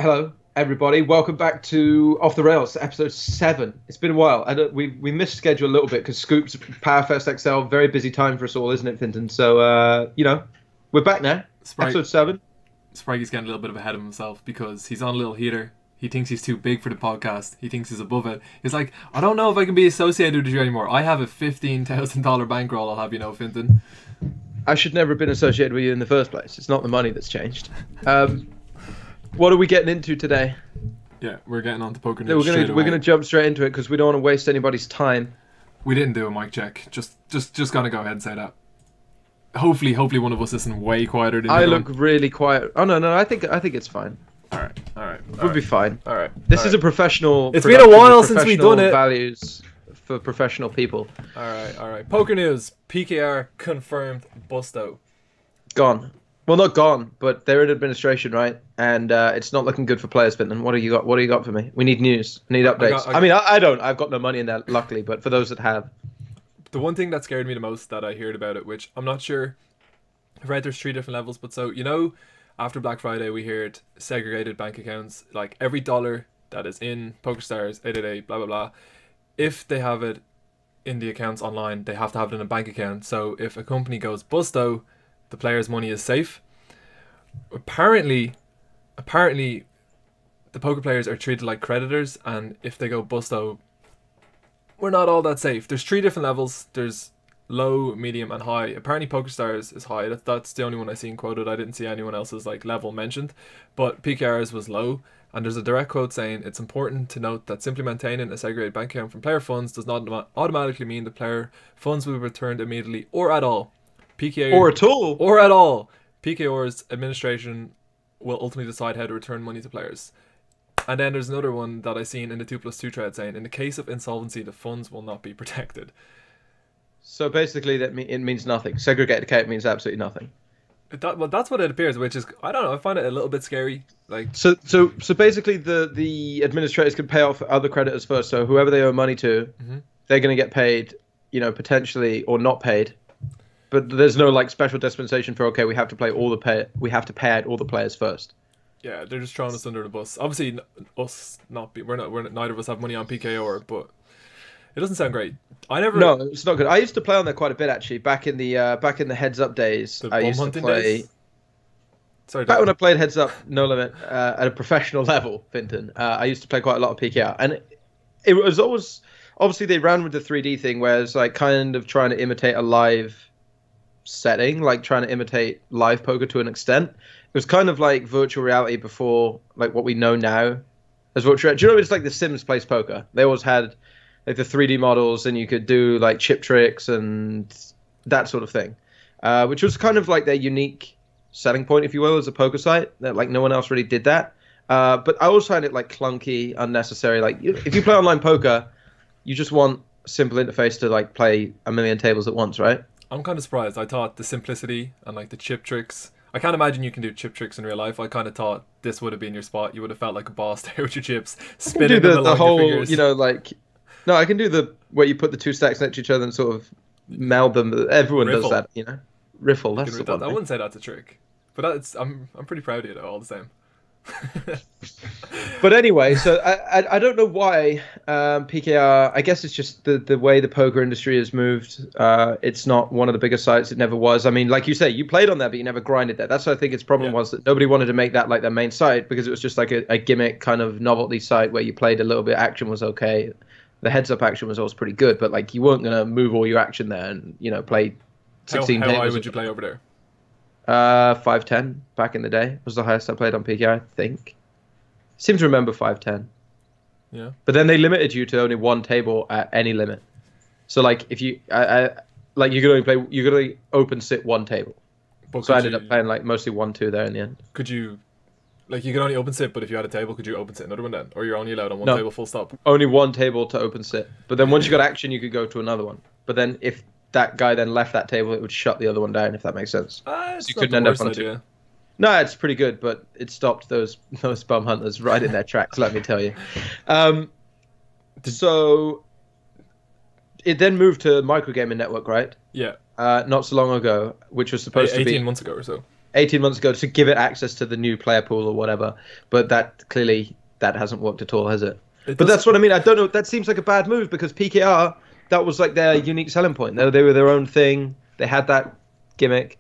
Hello, everybody. Welcome back to Off the Rails, episode 7. It's been a while. We missed schedule a little bit because Scoops, PowerFest XL, very busy time for us all, isn't it, Fintan? So, we're back now. Episode 7. Spraggy's getting a little bit of ahead of himself because he's on a little heater. He thinks he's too big for the podcast. He thinks he's above it. He's like, I don't know if I can be associated with you anymore. I have a $15,000 bankroll, I'll have you know, Fintan. I should never have been associated with you in the first place. It's not the money that's changed. What are we getting into today? Yeah, we're getting on to poker news. We're gonna jump straight into it because we don't want to waste anybody's time. We didn't do a mic check. Just gonna go ahead and say that. Hopefully one of us isn't way quieter than I look really quiet. Oh no, I think it's fine. All right. We'll be fine. All right. This is a professional. It's been a while since we've done it. Values for professional people. All right. Poker news. PKR confirmed Busto. Gone. Well, not gone, but they're in administration, right? And it's not looking good for players, Fintan. What do you got? What do you got for me? We need news. We need updates. I don't. I've got no money in that, luckily. But for those that have, the one thing that scared me the most that I heard about it, which I'm not sure. I've read there's 3 different levels, but so after Black Friday, we heard segregated bank accounts. Like every dollar that is in PokerStars, 888, blah blah blah. If they have it in the accounts online, they have to have it in a bank account. So if a company goes busto, the player's money is safe. Apparently, the poker players are treated like creditors, and if they go busto, we're not all that safe. There's 3 different levels. There's low, medium, and high. Apparently, PokerStars is high. That's the only one I seen quoted. I didn't see anyone else's level mentioned, but PKR's was low. And there's a direct quote saying, it's important to note that simply maintaining a segregated bank account from player funds does not automatically mean the player funds will be returned immediately or at all. Or at all. PKR's administration will ultimately decide how to return money to players. And then there's another one that I seen in the 2+2 thread saying, in the case of insolvency, the funds will not be protected. So basically, it means nothing. Segregated account means absolutely nothing. Well, that's what it appears, which is, I don't know, I find it a little bit scary. So basically, the administrators can pay off other creditors first. So whoever they owe money to, they're going to get paid, potentially, or not paid. But there's no special dispensation for we have to pay out all the players first. Yeah, they're just throwing us under the bus. Obviously, neither of us have money on PKR, but it doesn't sound great. No, it's not good. I used to play on there quite a bit actually. Back in the heads up days, I used to play. Days? Sorry, back when I played heads up, no limit at a professional level, Fintan. I used to play quite a lot of PKR, and it was always obviously they ran with the 3D thing, where it's kind of trying to imitate a live setting, trying to imitate live poker to an extent. It was kind of like virtual reality before what we know now as virtual reality. Do you know it's like the Sims plays poker? They always had the 3D models, and you could do chip tricks and that sort of thing, which was kind of their unique selling point, if you will, as a poker site. That no one else really did that. But I always find it clunky, unnecessary. If you play online poker, you just want a simple interface to play a million tables at once, right? I'm kind of surprised. I thought the simplicity and the chip tricks. I can't imagine you can do chip tricks in real life. I kind of thought this would have been your spot. You would have felt like a boss there with your chips, spinning them along your fingers. No, I can do where you put the 2 stacks next to each other and sort of meld them. Everyone Riffle. does that, Riffle, that's the one. I wouldn't say that's a trick, but I'm pretty proud of you though, all the same. But anyway, so I don't know why PKR. I guess it's just the way the poker industry has moved. It's not one of the biggest sites. It never was. I mean, like you say, you played on there, but you never grinded there. That's what I think its problem was, that nobody wanted to make that their main site, because it was just a gimmick kind of novelty site where you played a little bit. Action was okay. The heads-up action was always pretty good, but you weren't gonna move all your action there and play 16 How tables. high would you play over there? 510 back in the day was the highest I played on PKR, I think. Seem to remember 510. Yeah. But then they limited you to only 1 table at any limit. So if you you could only open sit 1 table. But so I ended up playing mostly 1-2 there in the end. Could you you could only open sit, but if you had a table, could you open sit another one then? Or you're only allowed on one table full stop? Only 1 table to open sit. But then once you got action, you could go to another one. But then if that guy then left that table, it would shut the other one down, if that makes sense. So you couldn't end up on 2. No, it's pretty good, but it stopped those bum hunters right in their tracks, let me tell you. So it then moved to Microgaming Network, right? Yeah. Not so long ago, which was supposed to be 18 months ago or so. 18 months ago to give it access to the new player pool or whatever. But that hasn't worked at all, has it? But that's what I mean. I don't know. That seems like a bad move because PKR, that was like their unique selling point. They were their own thing. They had that gimmick.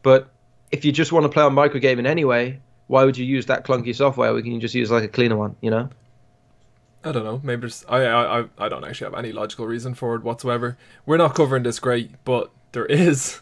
But if you just want to play on microgaming anyway, why would you use that clunky software? We can just use like a cleaner one, you know? I don't know. Maybe I don't actually have any logical reason for it whatsoever. We're not covering this great, but there is.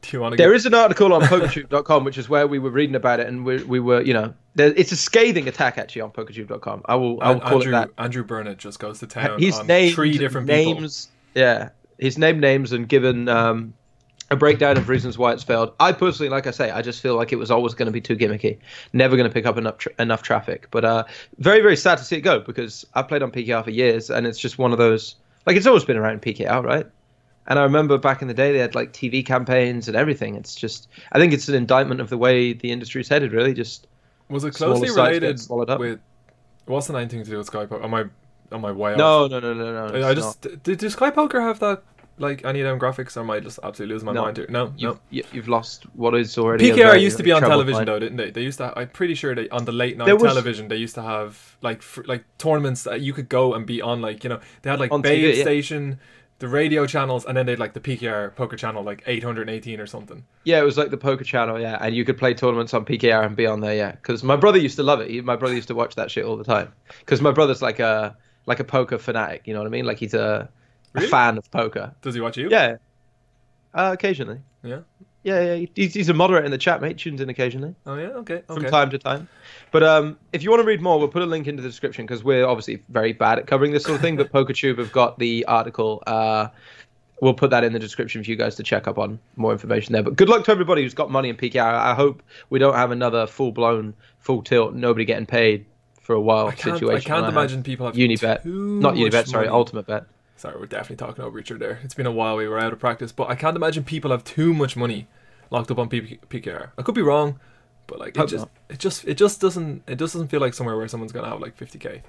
Do you want to? There is an article on PokerTube.com, which is where we were reading about it, and we were, you know, it's a scathing attack actually on PokerTube.com. I will call it that. Andrew Burnett just goes to town. He's on named 3 different names. people. Yeah, he's named names and given a breakdown of reasons why it's failed. I personally, like I say, I just feel like it was always going to be too gimmicky, never going to pick up enough traffic. But very, very sad to see it go because I played on PKR for years, and it's just one of those, like, it's always been around PKR, right? And I remember back in the day they had like TV campaigns and everything. It's just, I think it's an indictment of the way the industry's headed, really. Just was it closely related with what's the 9 thing to do with Sky Poker? Am I way off? No. I just did Sky Poker have that, like, any demographics, or am I just absolutely losing my mind here? No. You've lost what is already. PKR used to be on television though, didn't they? They used to. I'm pretty sure they on the late night television they used to have like tournaments that you could go and be on. Like, you know, they had like Bait Station. The radio channels, and then they'd like the PKR poker channel, like 818 or something. Yeah, it was like the poker channel, yeah, and you could play tournaments on PKR and be on there, yeah. Because my brother used to love it. My brother used to watch that shit all the time. Because my brother's like a poker fanatic, you know what I mean? Like he's a fan of poker. Does he watch you? Yeah, occasionally. Yeah. Yeah. He's a moderate in the chat, mate. Tunes in occasionally. Oh yeah, okay. From time to time. But if you want to read more, we'll put a link into the description because we're obviously very bad at covering this sort of thing. But PokerTube have got the article. We'll put that in the description for you guys to check up on more information there. But good luck to everybody who's got money in PKR. I hope we don't have another full tilt, nobody getting paid for a while situation. I can't imagine people have Unibet, not Unibet, sorry, Ultimate Bet. Sorry, we're definitely talking over each other there. It's been a while. We were out of practice, but I can't imagine people have too much money locked up on PKR. I could be wrong, but like it just doesn't feel like somewhere where someone's gonna have like 50k.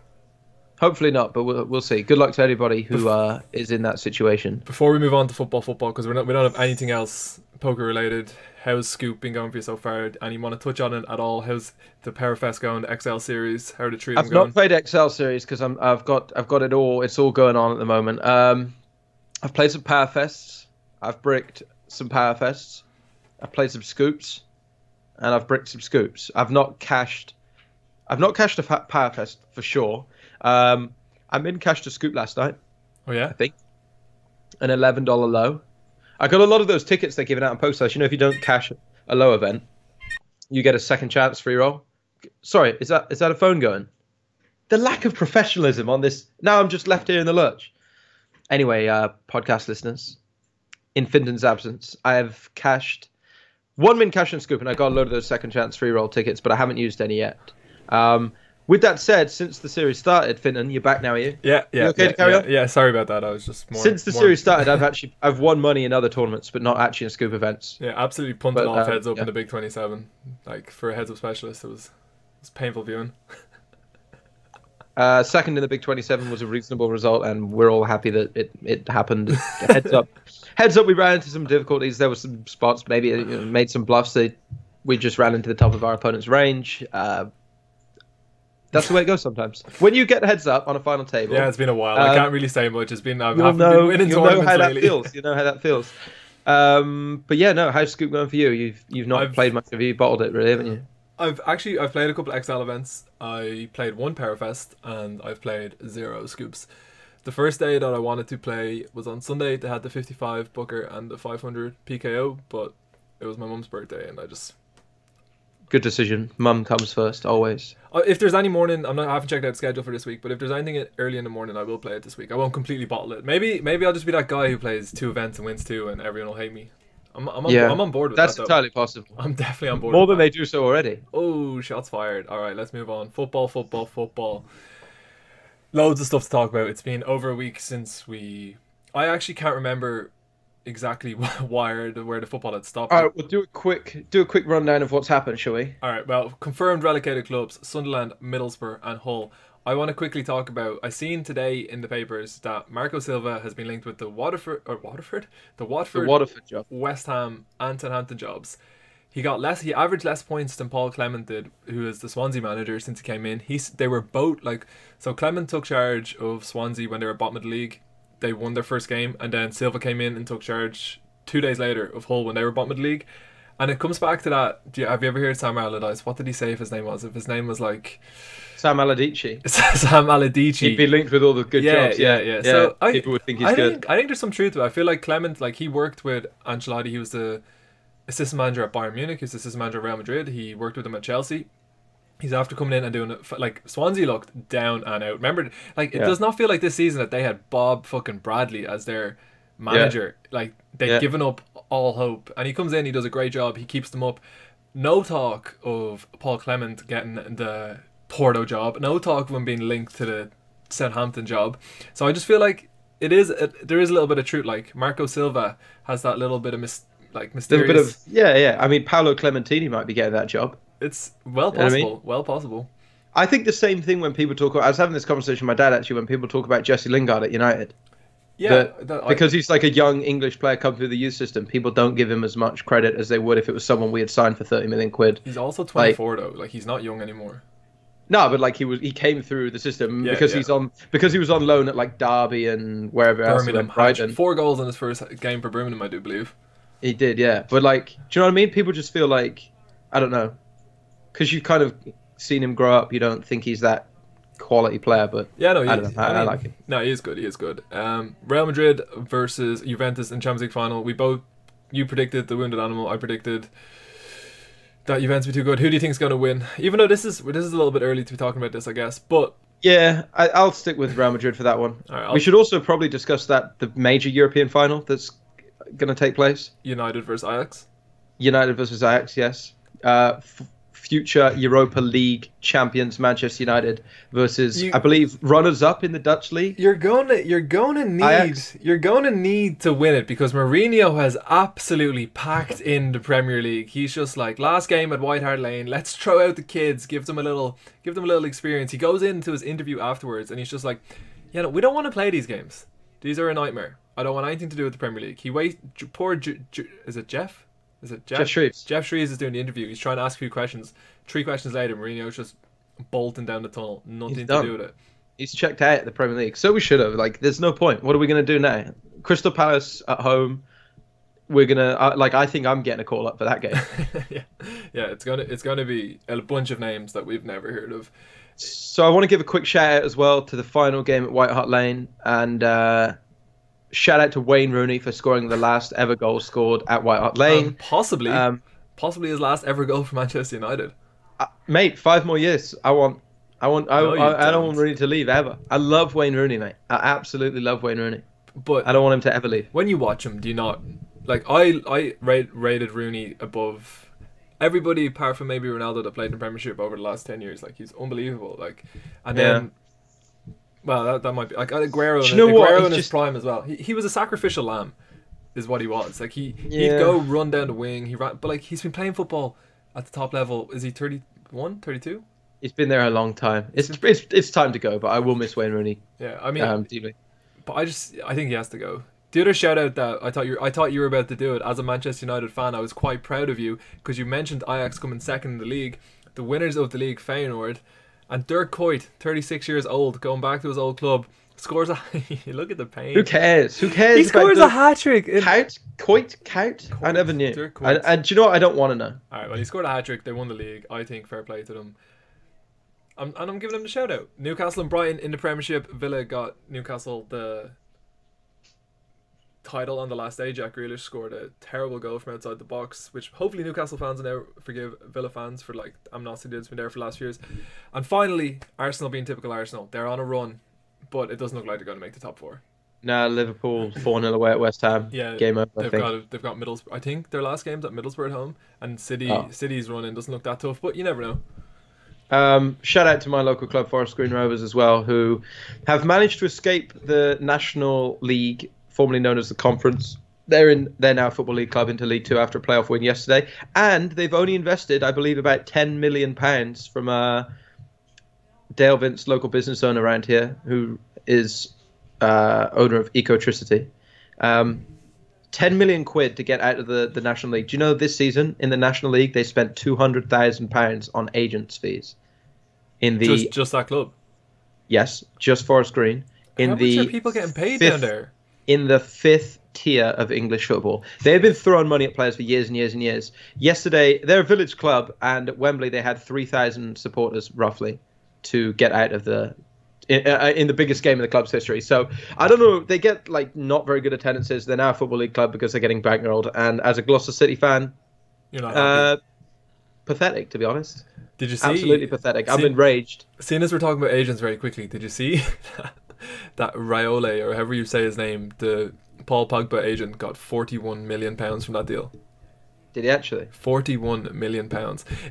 Hopefully not, but we'll see. Good luck to anybody who is in that situation. Before we move on to football, because we don't have anything else poker related. How's Scoop been going for you so far? And you want to touch on it at all? How's the Powerfest going? The XL series? How are the trees going? I've not played XL series because I've got it all. It's all going on at the moment. I've played some Powerfests. I've bricked some Powerfests. I've played some Scoops, and I've bricked some Scoops. I've not cashed a Powerfest for sure. I cashed a Scoop last night. Oh yeah, I think an $11 low. I got a lot of those tickets they're giving out on Post. You know, if you don't cash a low event, you get a second chance free roll. Sorry, is that a phone going? The lack of professionalism on this. Now I'm just left here in the lurch. Anyway, podcast listeners, in Fintan's absence, I have cashed one min cash and Scoop, and I got a load of those second chance free roll tickets, but I haven't used any yet. With that said, since the series started, Fintan, you're back now, are you? Yeah. You okay to carry on? Yeah, sorry about that. I was just more... Since the series started, I've won money in other tournaments, but not actually in Scoop events. Yeah, absolutely punted off heads up in the Big 27. Like, for a heads up specialist, it was painful viewing. Second in the Big 27 was a reasonable result, and we're all happy that it happened. Heads up, we ran into some difficulties. There were some spots, maybe made some bluffs. We just ran into the top of our opponent's range. That's the way it goes sometimes. When you get heads up on a final table. Yeah, it's been a while. I can't really say much. It's been I've been winning tournaments lately. You know how that feels. But yeah, no. How's Scoop going for you? You've not played much of it. You bottled it, really, haven't you? I've played a couple of XL events. I played one Powerfest and I've played 0 Scoops. The first day that I wanted to play was on Sunday. They had the 55 Booker and the 500 PKO, but it was my mum's birthday and I just... Good decision. Mum comes first, always. If there's any morning, I haven't checked out the schedule for this week, but if there's anything early in the morning, I will play it this week. I won't completely bottle it. Maybe I'll just be that guy who plays 2 events and wins 2 and everyone will hate me. I'm on board with that. That's entirely possible. I'm definitely on board more with than that. They do so already. Oh, shots fired. All right, let's move on. Football. Loads of stuff to talk about. It's been over a week since I actually can't remember exactly where the football had stopped. All right, we'll do a quick rundown of what's happened, shall we? All right, well, confirmed relegated clubs: Sunderland, Middlesbrough, and Hull. I want to quickly talk about. I seen today in the papers that Marco Silva has been linked with the Watford job, West Ham, and Southampton jobs. He got less. He averaged less points than Paul Clement did, who is the Swansea manager since he came in. They were both like, so Clement took charge of Swansea when they were bottom of the league. They won their first game, and then Silva came in and took charge 2 days later of Hull when they were bottom of the league. And it comes back to that. Have you ever heard Sam Allardyce? What did he say if his name was? If his name was like Sam Allardyce. Sam Allardyce. He'd be linked with all the good jobs. Yeah. So people would think he's good. I think there's some truth to it. I feel like Clement, like he worked with Ancelotti. He was the assistant manager at Bayern Munich. He's the assistant manager at Real Madrid. He worked with him at Chelsea. He's after coming in and doing it. Like Swansea looked down and out. Remember, like it does not feel like this season that they had Bob fucking Bradley as their manager. Like they've given up all hope, and he comes in, he does a great job, he keeps them up. No talk of Paul Clement getting the Porto job, no talk of him being linked to the Southampton job. So I just feel like there is a little bit of truth. Like Marco Silva has that little bit of mysterious. Little bit of I mean, Paolo Clementini might be getting that job. It's well possible. You know what I mean? Well possible. I think the same thing when people talk. I was having this conversation with my dad actually when people talk about Jesse Lingard at United. Yeah, because he's like a young English player come through the youth system, people don't give him as much credit as they would if it was someone we had signed for 30 million quid. He's also 24 though, like he's not young anymore. No, but like he came through the system because he was on loan at like Derby and wherever else. Birmingham, Brighton. 4 goals in his first game for Birmingham, I do believe. He did, yeah. But like, do you know what I mean? People just feel like, I don't know, because you've kind of seen him grow up, you don't think he's that quality player, but yeah, no, I like him. No, he is good. Real Madrid versus Juventus in Champions League final. You predicted the wounded animal. I predicted that Juventus would be too good. Who do you think is going to win? Even though this is a little bit early to be talking about this, I guess. But yeah, I'll stick with Real Madrid for that one. All right, we should also probably discuss the major European final that's going to take place. United versus Ajax. United versus Ajax, yes. Future Europa League champions Manchester United versus I believe runners up in the Dutch league. You're going to need to win it because Mourinho has absolutely packed in the Premier League. He's just like last game at White Hart Lane, let's throw out the kids, give them a little experience. He goes into his interview afterwards and he's just like, no, we don't want to play these games. These are a nightmare. I don't want anything to do with the Premier League. Is it Jeff? Is it Jeff Shreves? Jeff Shreves is doing the interview. He's trying to ask a few questions. 3 questions later, Mourinho's just bolting down the tunnel. Nothing to do with it. He's checked out at the Premier League. So we should have. Like, there's no point. What are we going to do now? Crystal Palace at home. We're going to... I think I'm getting a call up for that game. yeah. It's gonna be a bunch of names that we've never heard of. So I want to give a quick shout out as well to the final game at White Hart Lane. And... shout out to Wayne Rooney for scoring the last ever goal scored at White Hart Lane. Possibly his last ever goal for Manchester United. Mate, 5 more years. I don't want Rooney to leave ever. I love Wayne Rooney, mate. I absolutely love Wayne Rooney. But I don't want him to ever leave. When you watch him, do you not like? I rated Rooney above everybody apart from maybe Ronaldo that played in the Premiership over the last 10 years. Like he's unbelievable. Like, and then. Well, that might be like Aguero in his prime as well. He was a sacrificial lamb, is what he was. Like he'd go run down the wing. He ran, but like he's been playing football at the top level. Is he 31, 32? He's been there a long time. It's time to go. But I will miss Wayne Rooney. Yeah, I mean, deeply. But I think he has to go. The other shout out that I thought you were about to do it as a Manchester United fan. I was quite proud of you because you mentioned Ajax coming second in the league, the winners of the league, Feyenoord. And Dirk Kuyt, 36 years old, going back to his old club, scores a... Look at the pain. Who cares? He scores a hat-trick. Kuyt? I never knew. And do you know what? I don't want to know. All right, well, he scored a hat-trick. They won the league. I think fair play to them. I'm giving them the shout-out. Newcastle and Brighton in the Premiership. Villa got Newcastle the title on the last day. Jack Grealish scored a terrible goal from outside the box, which hopefully Newcastle fans will now forgive Villa fans for like animosity that's been there for the last few years. And finally, Arsenal being typical Arsenal. They're on a run, but it doesn't look like they're going to make the top 4. No, Liverpool 4-0 away at West Ham. Yeah, game over. They've got Middlesbrough. I think their last game's at Middlesbrough at home, and City's running doesn't look that tough, but you never know. Shout out to my local club, Forest Green Rovers, as well, who have managed to escape the National League, formerly known as the Conference. They're now Football League club into League 2 after a playoff win yesterday, and they've only invested, I believe, about £10 million from Dale Vince, local business owner around here, who is owner of Ecotricity. 10 million quid to get out of the National League. Do you know this season in the National League they spent £200,000 on agents' fees? In the just that club. Yes, just Forest Green. How much are people getting paid down there? In the 5th tier of English football. They've been throwing money at players for years and years and years. Yesterday, they're a village club, and at Wembley they had 3,000 supporters roughly to get out of the in the biggest game in the club's history. So I don't know. They get like not very good attendances. They're now a football league club because they're getting bankrolled. And as a Gloucester City fan, you're not happy. Pathetic, to be honest. Did you see? Absolutely pathetic. I'm enraged. Seeing as we're talking about agents very quickly, did you see that Raiola, or however you say his name, the Paul Pogba agent, got £41 million from that deal? Did he actually? £41 million.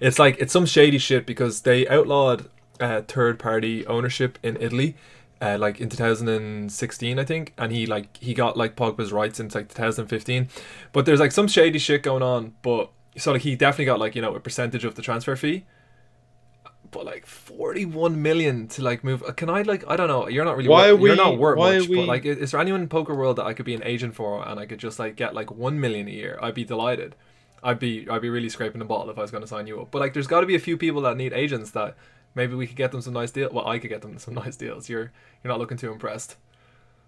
It's some shady shit because they outlawed third-party ownership in Italy, like in 2016, I think, and he got like Pogba's rights in like 2015. But there's like some shady shit going on. But so like he definitely got like, you know, a percentage of the transfer fee. But like 41 million to like move. Can I like, I don't know. You're not really. You're not worth much. But like, is there anyone in poker world that I could be an agent for and I could just like get like 1 million a year? I'd be delighted. I'd be really scraping the bottle if I was going to sign you up. But like, there's got to be a few people that need agents that maybe we could get them some nice deals. Well, I could get them some nice deals. You're not looking too impressed.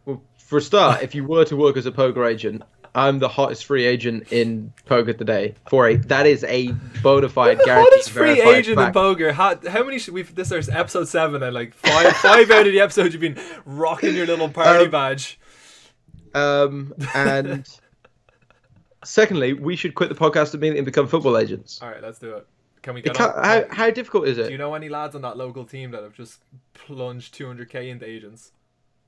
Well, for a start, if you were to work as a poker agent, I'm the hottest free agent in poker today. That is a bona fide guaranteed hottest free agent fact. in poker. How many should we've? This is episode 7, and like five out of the episodes you've been rocking your little party badge. And secondly, we should quit the podcast immediately and become football agents. All right, let's do it. Can we get on? How difficult is it? Do you know any lads on that local team that have just plunged 200k into agents?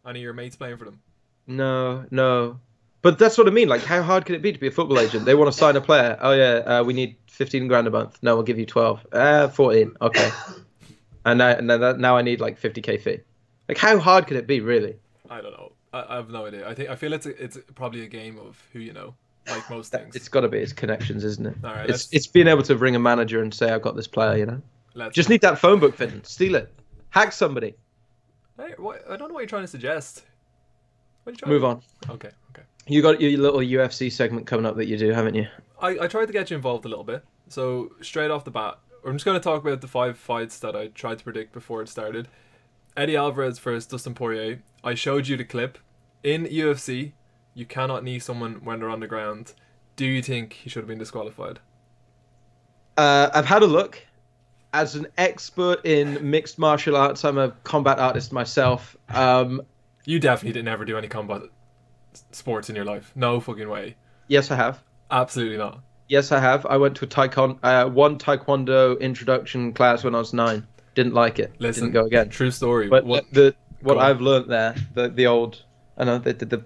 Any of your mates playing for them? No. But that's what I mean. Like, how hard can it be to be a football agent? They want to sign a player. Oh yeah, we need 15 grand a month. No, we'll give you 12. 14. Okay. And now I need like 50k fee. Like, how hard could it be, really? I don't know. I have no idea. I feel it's probably a game of who you know, like most things. It's got to be. It's connections, isn't it? All right. It's being able to ring a manager and say, I've got this player. You know. Just need that phone book, Finn. Steal it. Hack somebody. Hey, I don't know what you're trying to suggest. Move on. Okay. You got your little UFC segment coming up that you do, haven't you? I tried to get you involved a little bit. So straight off the bat, I'm just going to talk about the 5 fights that I tried to predict before it started. Eddie Alvarez versus Dustin Poirier. I showed you the clip. In UFC, you cannot knee someone when they're on the ground. Do you think he should have been disqualified? I've had a look. As an expert in mixed martial arts, I'm a combat artist myself. You definitely didn't ever do any combat sports in your life. No fucking way. Yes, I have. Absolutely not. Yes, I have. I went to one taekwondo introduction class when I was 9. Didn't like it. Listen, didn't go again. True story. But what I've learned there, the old, I know they did the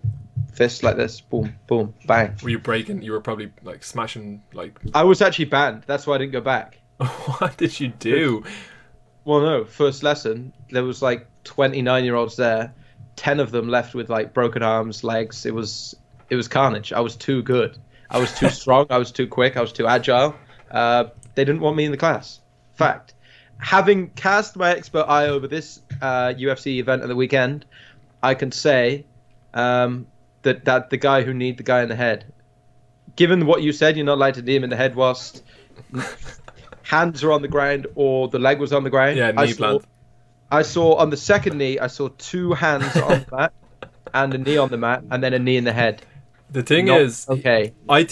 fist like this, boom, boom, bang. Were you breaking? You were probably like smashing like. I was actually banned. That's why I didn't go back. What did you do? Well, no. First lesson, there was like 29-year-olds there. 10 of them left with like broken arms, legs. It was carnage. I was too good. I was too strong. I was too quick. I was too agile. They didn't want me in the class. Fact. Having cast my expert eye over this UFC event at the weekend, I can say that the guy who kneed the guy in the head. Given what you said, you're not allowed to knee him in the head whilst hands are on the ground or the leg was on the ground. Yeah, knee plant. I saw on the second knee, I saw 2 hands on the mat and a knee on the mat and then a knee in the head. The thing is, okay. I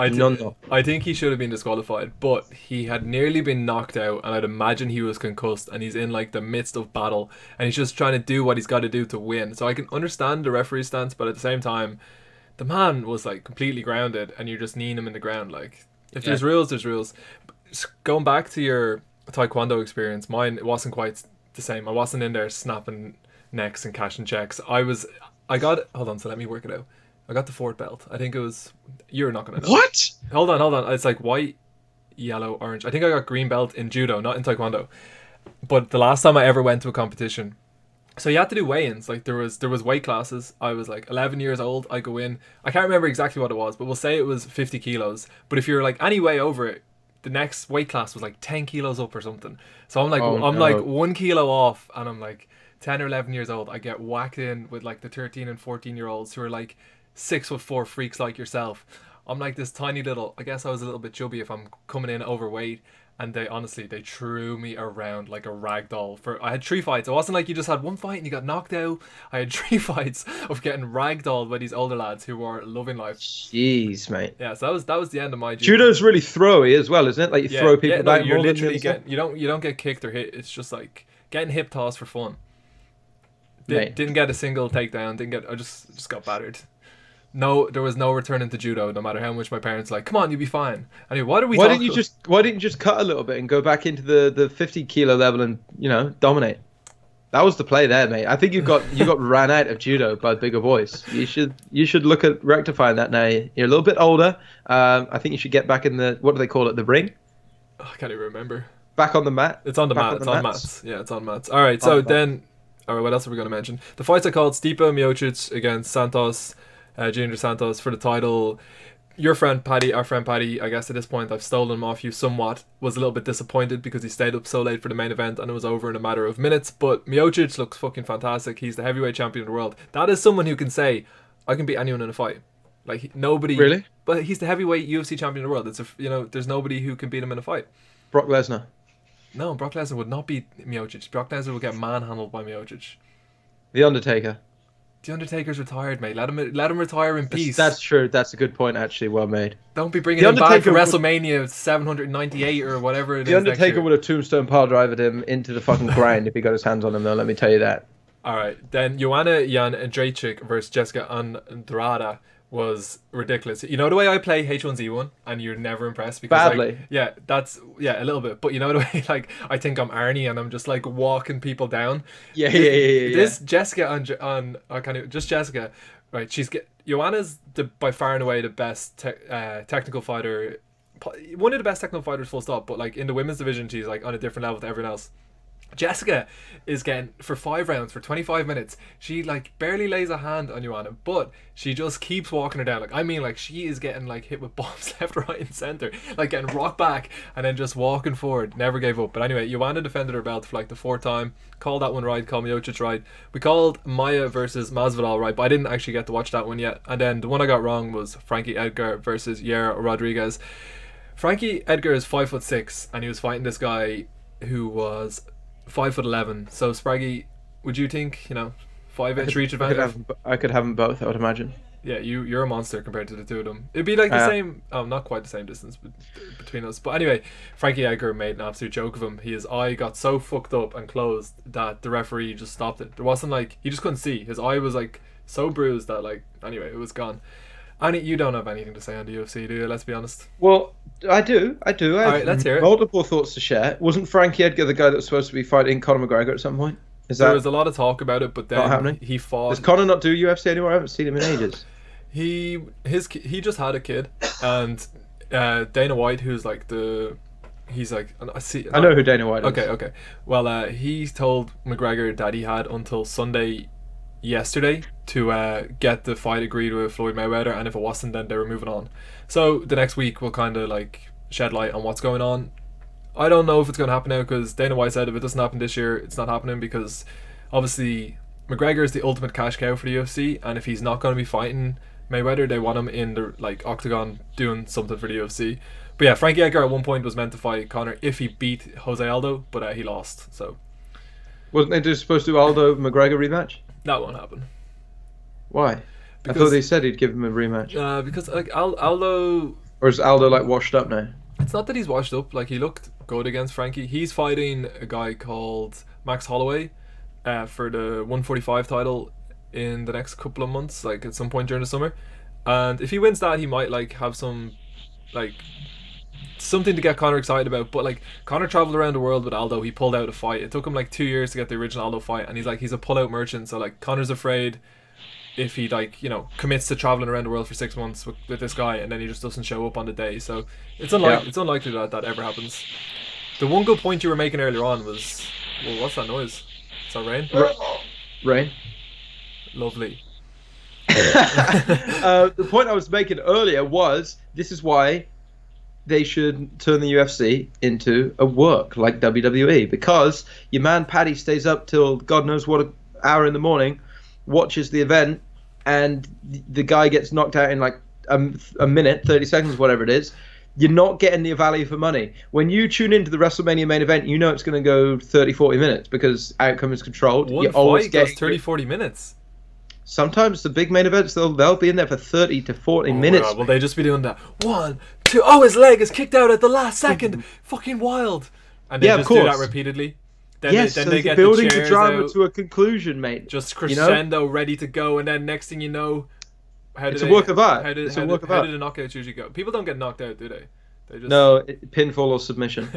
No. think he should have been disqualified, but he had nearly been knocked out, and I'd imagine he was concussed, and he's in like the midst of battle, and he's just trying to do what he's got to do to win. So I can understand the referee's stance, but at the same time, the man was like completely grounded, and you're just kneeing him in the ground. Like, if there's rules, there's rules. Going back to your taekwondo experience, mine, it wasn't quite the same. I wasn't in there snapping necks and cashing checks. Hold on, so let me work it out. I got the 4th belt. I think it was, you're not gonna know. What? Hold on. It's like white, yellow, orange. I think I got green belt in judo, not in taekwondo. But the last time I ever went to a competition, so you had to do weigh-ins. Like there was weight classes. I was like 11 years old. I go in. I can't remember exactly what it was, but we'll say it was 50 kilos. But if you're like any way over it, the next weight class was like 10 kilos up or something. So I'm like, like 1 kilo off, and I'm like 10 or 11 years old. I get whacked in with like the 13 and 14-year-olds who are like 6'4" freaks like yourself. I'm like this tiny little. I guess I was a little bit chubby if I'm coming in overweight. And they threw me around like a rag doll. I had 3 fights. It wasn't like you just had one fight and you got knocked out. I had 3 fights of getting ragdolled by these older lads who were loving life. Jeez, mate. Yeah, so that was the end of my judo's really throwy as well, isn't it? Like you throw people back. You're literally you don't get kicked or hit. It's just like getting hip tossed for fun. Didn't get a single takedown. I just got battered. No, there was no returning to judo, no matter how much my parents like, come on, you'll be fine. Anyway, why didn't you just cut a little bit and go back into the 50 kilo level and, dominate? That was the play there, mate. I think you got ran out of judo by bigger boys. You should look at rectifying that now. You're a little bit older. I think you should get back in the, what do they call it, the ring? Oh, I can't even remember. Back on the mat. It's on the mat. It's on mats. Yeah, it's on mats. All right, so then, what else are we going to mention? The fights are called Stipe Miocic against Santos. Junior Santos for the title. Your friend Paddy, our friend Paddy, I guess at this point I've stolen him off you somewhat, was a little bit disappointed because he stayed up so late for the main event and it was over in a matter of minutes. But Miocic looks fucking fantastic. He's the heavyweight champion of the world. That is someone who can say, I can beat anyone in a fight. Like nobody. Really? But he's the heavyweight UFC champion of the world. It's there's nobody who can beat him in a fight. Brock Lesnar. No, Brock Lesnar would not beat Miocic. Brock Lesnar would get manhandled by Miocic. The Undertaker. The Undertaker's retired, mate. Let him retire in peace. That's true. That's a good point, actually. Well made. Don't be bringing him back for WrestleMania 798 or whatever it is. The Undertaker would have tombstone pile driven him into the fucking ground if he got his hands on him, though. Let me tell you that. All right. Then Joanna Jędrzejczyk versus Jessica Andrade was ridiculous. You know the way I play H1Z1 and you're never impressed because badly. A little bit. But you know the way I think I'm Arnie and I'm just like walking people down. Yeah. This Jessica Jessica, right? Joanna's by far and away the best technical fighter, one of the best technical fighters, full stop. But like in the women's division, she's like on a different level to everyone else. Jessica is getting, for 5 rounds, for 25 minutes, she like barely lays a hand on Joanna, but she just keeps walking her down. Like she is getting like hit with bombs left, right and centre, like getting rocked back and then just walking forward, never gave up. But anyway, Joanna defended her belt for like the 4th time, called that one right, called Miocic right. We called Maya versus Masvidal right, but I didn't actually get to watch that one yet. And then the one I got wrong was Frankie Edgar versus Yair Rodriguez. Frankie Edgar is 5'6" and he was fighting this guy who was 5'11". So Spraggy, would you think 5-inch reach advantage? I could have them both, I would imagine. Yeah, you're a monster compared to the two of them. It'd be like the same, not quite the same distance between us. But anyway, Frankie Edgar made an absolute joke of him. His eye got so fucked up and closed that the referee just stopped it. There wasn't like, he just couldn't see. His eye was like so bruised that anyway, it was gone. Annie, you don't have anything to say on the UFC, do you? Let's be honest. Well, I do. I All right, let's hear it. Multiple thoughts to share. Wasn't Frankie Edgar the guy that was supposed to be fighting Conor McGregor at some point? There was a lot of talk about it, but then he fought. Does Conor not do UFC anymore? I haven't seen him in ages. He just had a kid, and Dana White, who's like I know who Dana White is. Okay. Well, he told McGregor that he had until Sunday yesterday to get the fight agreed with Floyd Mayweather, and if it wasn't, then they were moving on. So the next week we'll kind of like shed light on what's going on. I don't know if it's going to happen now because Dana White said if it doesn't happen this year, it's not happening because obviously McGregor is the ultimate cash cow for the UFC, and if he's not going to be fighting Mayweather, they want him in the octagon doing something for the UFC. But yeah, Frankie Edgar at one point was meant to fight Conor if he beat Jose Aldo, but he lost. So wasn't they just supposed to do Aldo McGregor rematch? That won't happen. Why? I thought they said he'd give him a rematch. Because Aldo, or is Aldo washed up now? It's not that he's washed up. He looked good against Frankie. He's fighting a guy called Max Holloway for the 145 title in the next couple of months, at some point during the summer. And if he wins that, he might have some something to get Conor excited about. But Conor travelled around the world with Aldo. He pulled out a fight. It took him 2 years to get the original Aldo fight, and he's a pull-out merchant. So Conor's afraid if he commits to traveling around the world for 6 months with this guy and then he just doesn't show up on the day. So it's unlikely that ever happens. The one good point you were making earlier on was, well, what's that noise? Is that rain? Rain. Lovely. The point I was making earlier was this is why they should turn the UFC into a work like WWE, because your man Paddy stays up till God knows what hour in the morning, watches the event, and the guy gets knocked out in like a minute, 30 seconds, whatever it is, you're not getting the value for money. When you tune into the WrestleMania main event, you know it's going to go 30, 40 minutes because outcome is controlled. One you're fight always goes 30, 40 minutes. Sometimes the big main events, they'll be in there for 30 to 40 minutes. God, will they just be doing that? 1, 2, oh, his leg is kicked out at the last second. Fucking wild. And they just do that repeatedly. Then yes, then so they get building the the drama to a conclusion, mate. Just crescendo, ready to go, and then next thing you know, it's a work of art. How did a knockout usually go? People don't get knocked out, do they? They just... No, pinfall or submission.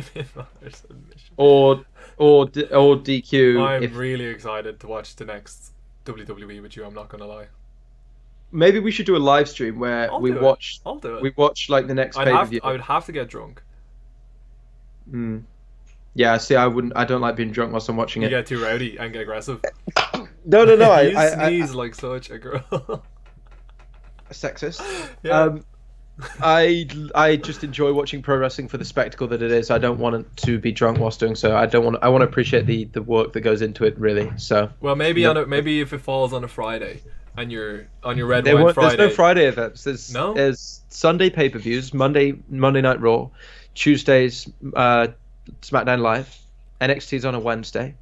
or DQ. I'm really excited to watch the next WWE with you. I'm not gonna lie. Maybe we should do a live stream where I'll do it. We watch like the next pay-per-view. I would have to get drunk. Yeah, see, I wouldn't. I don't like being drunk whilst I'm watching it. You get too rowdy and get aggressive. No. You sneeze like such a girl. Sexist. Yeah. I just enjoy watching pro wrestling for the spectacle that it is. I don't want it to be drunk whilst doing so. I want to appreciate the work that goes into it, really. So. Well, maybe maybe if it falls on a Friday and you're on your red wine Friday. There's no Friday events. There's Sunday pay-per-views, Monday Night Raw, Tuesdays SmackDown Live, NXT's on a Wednesday.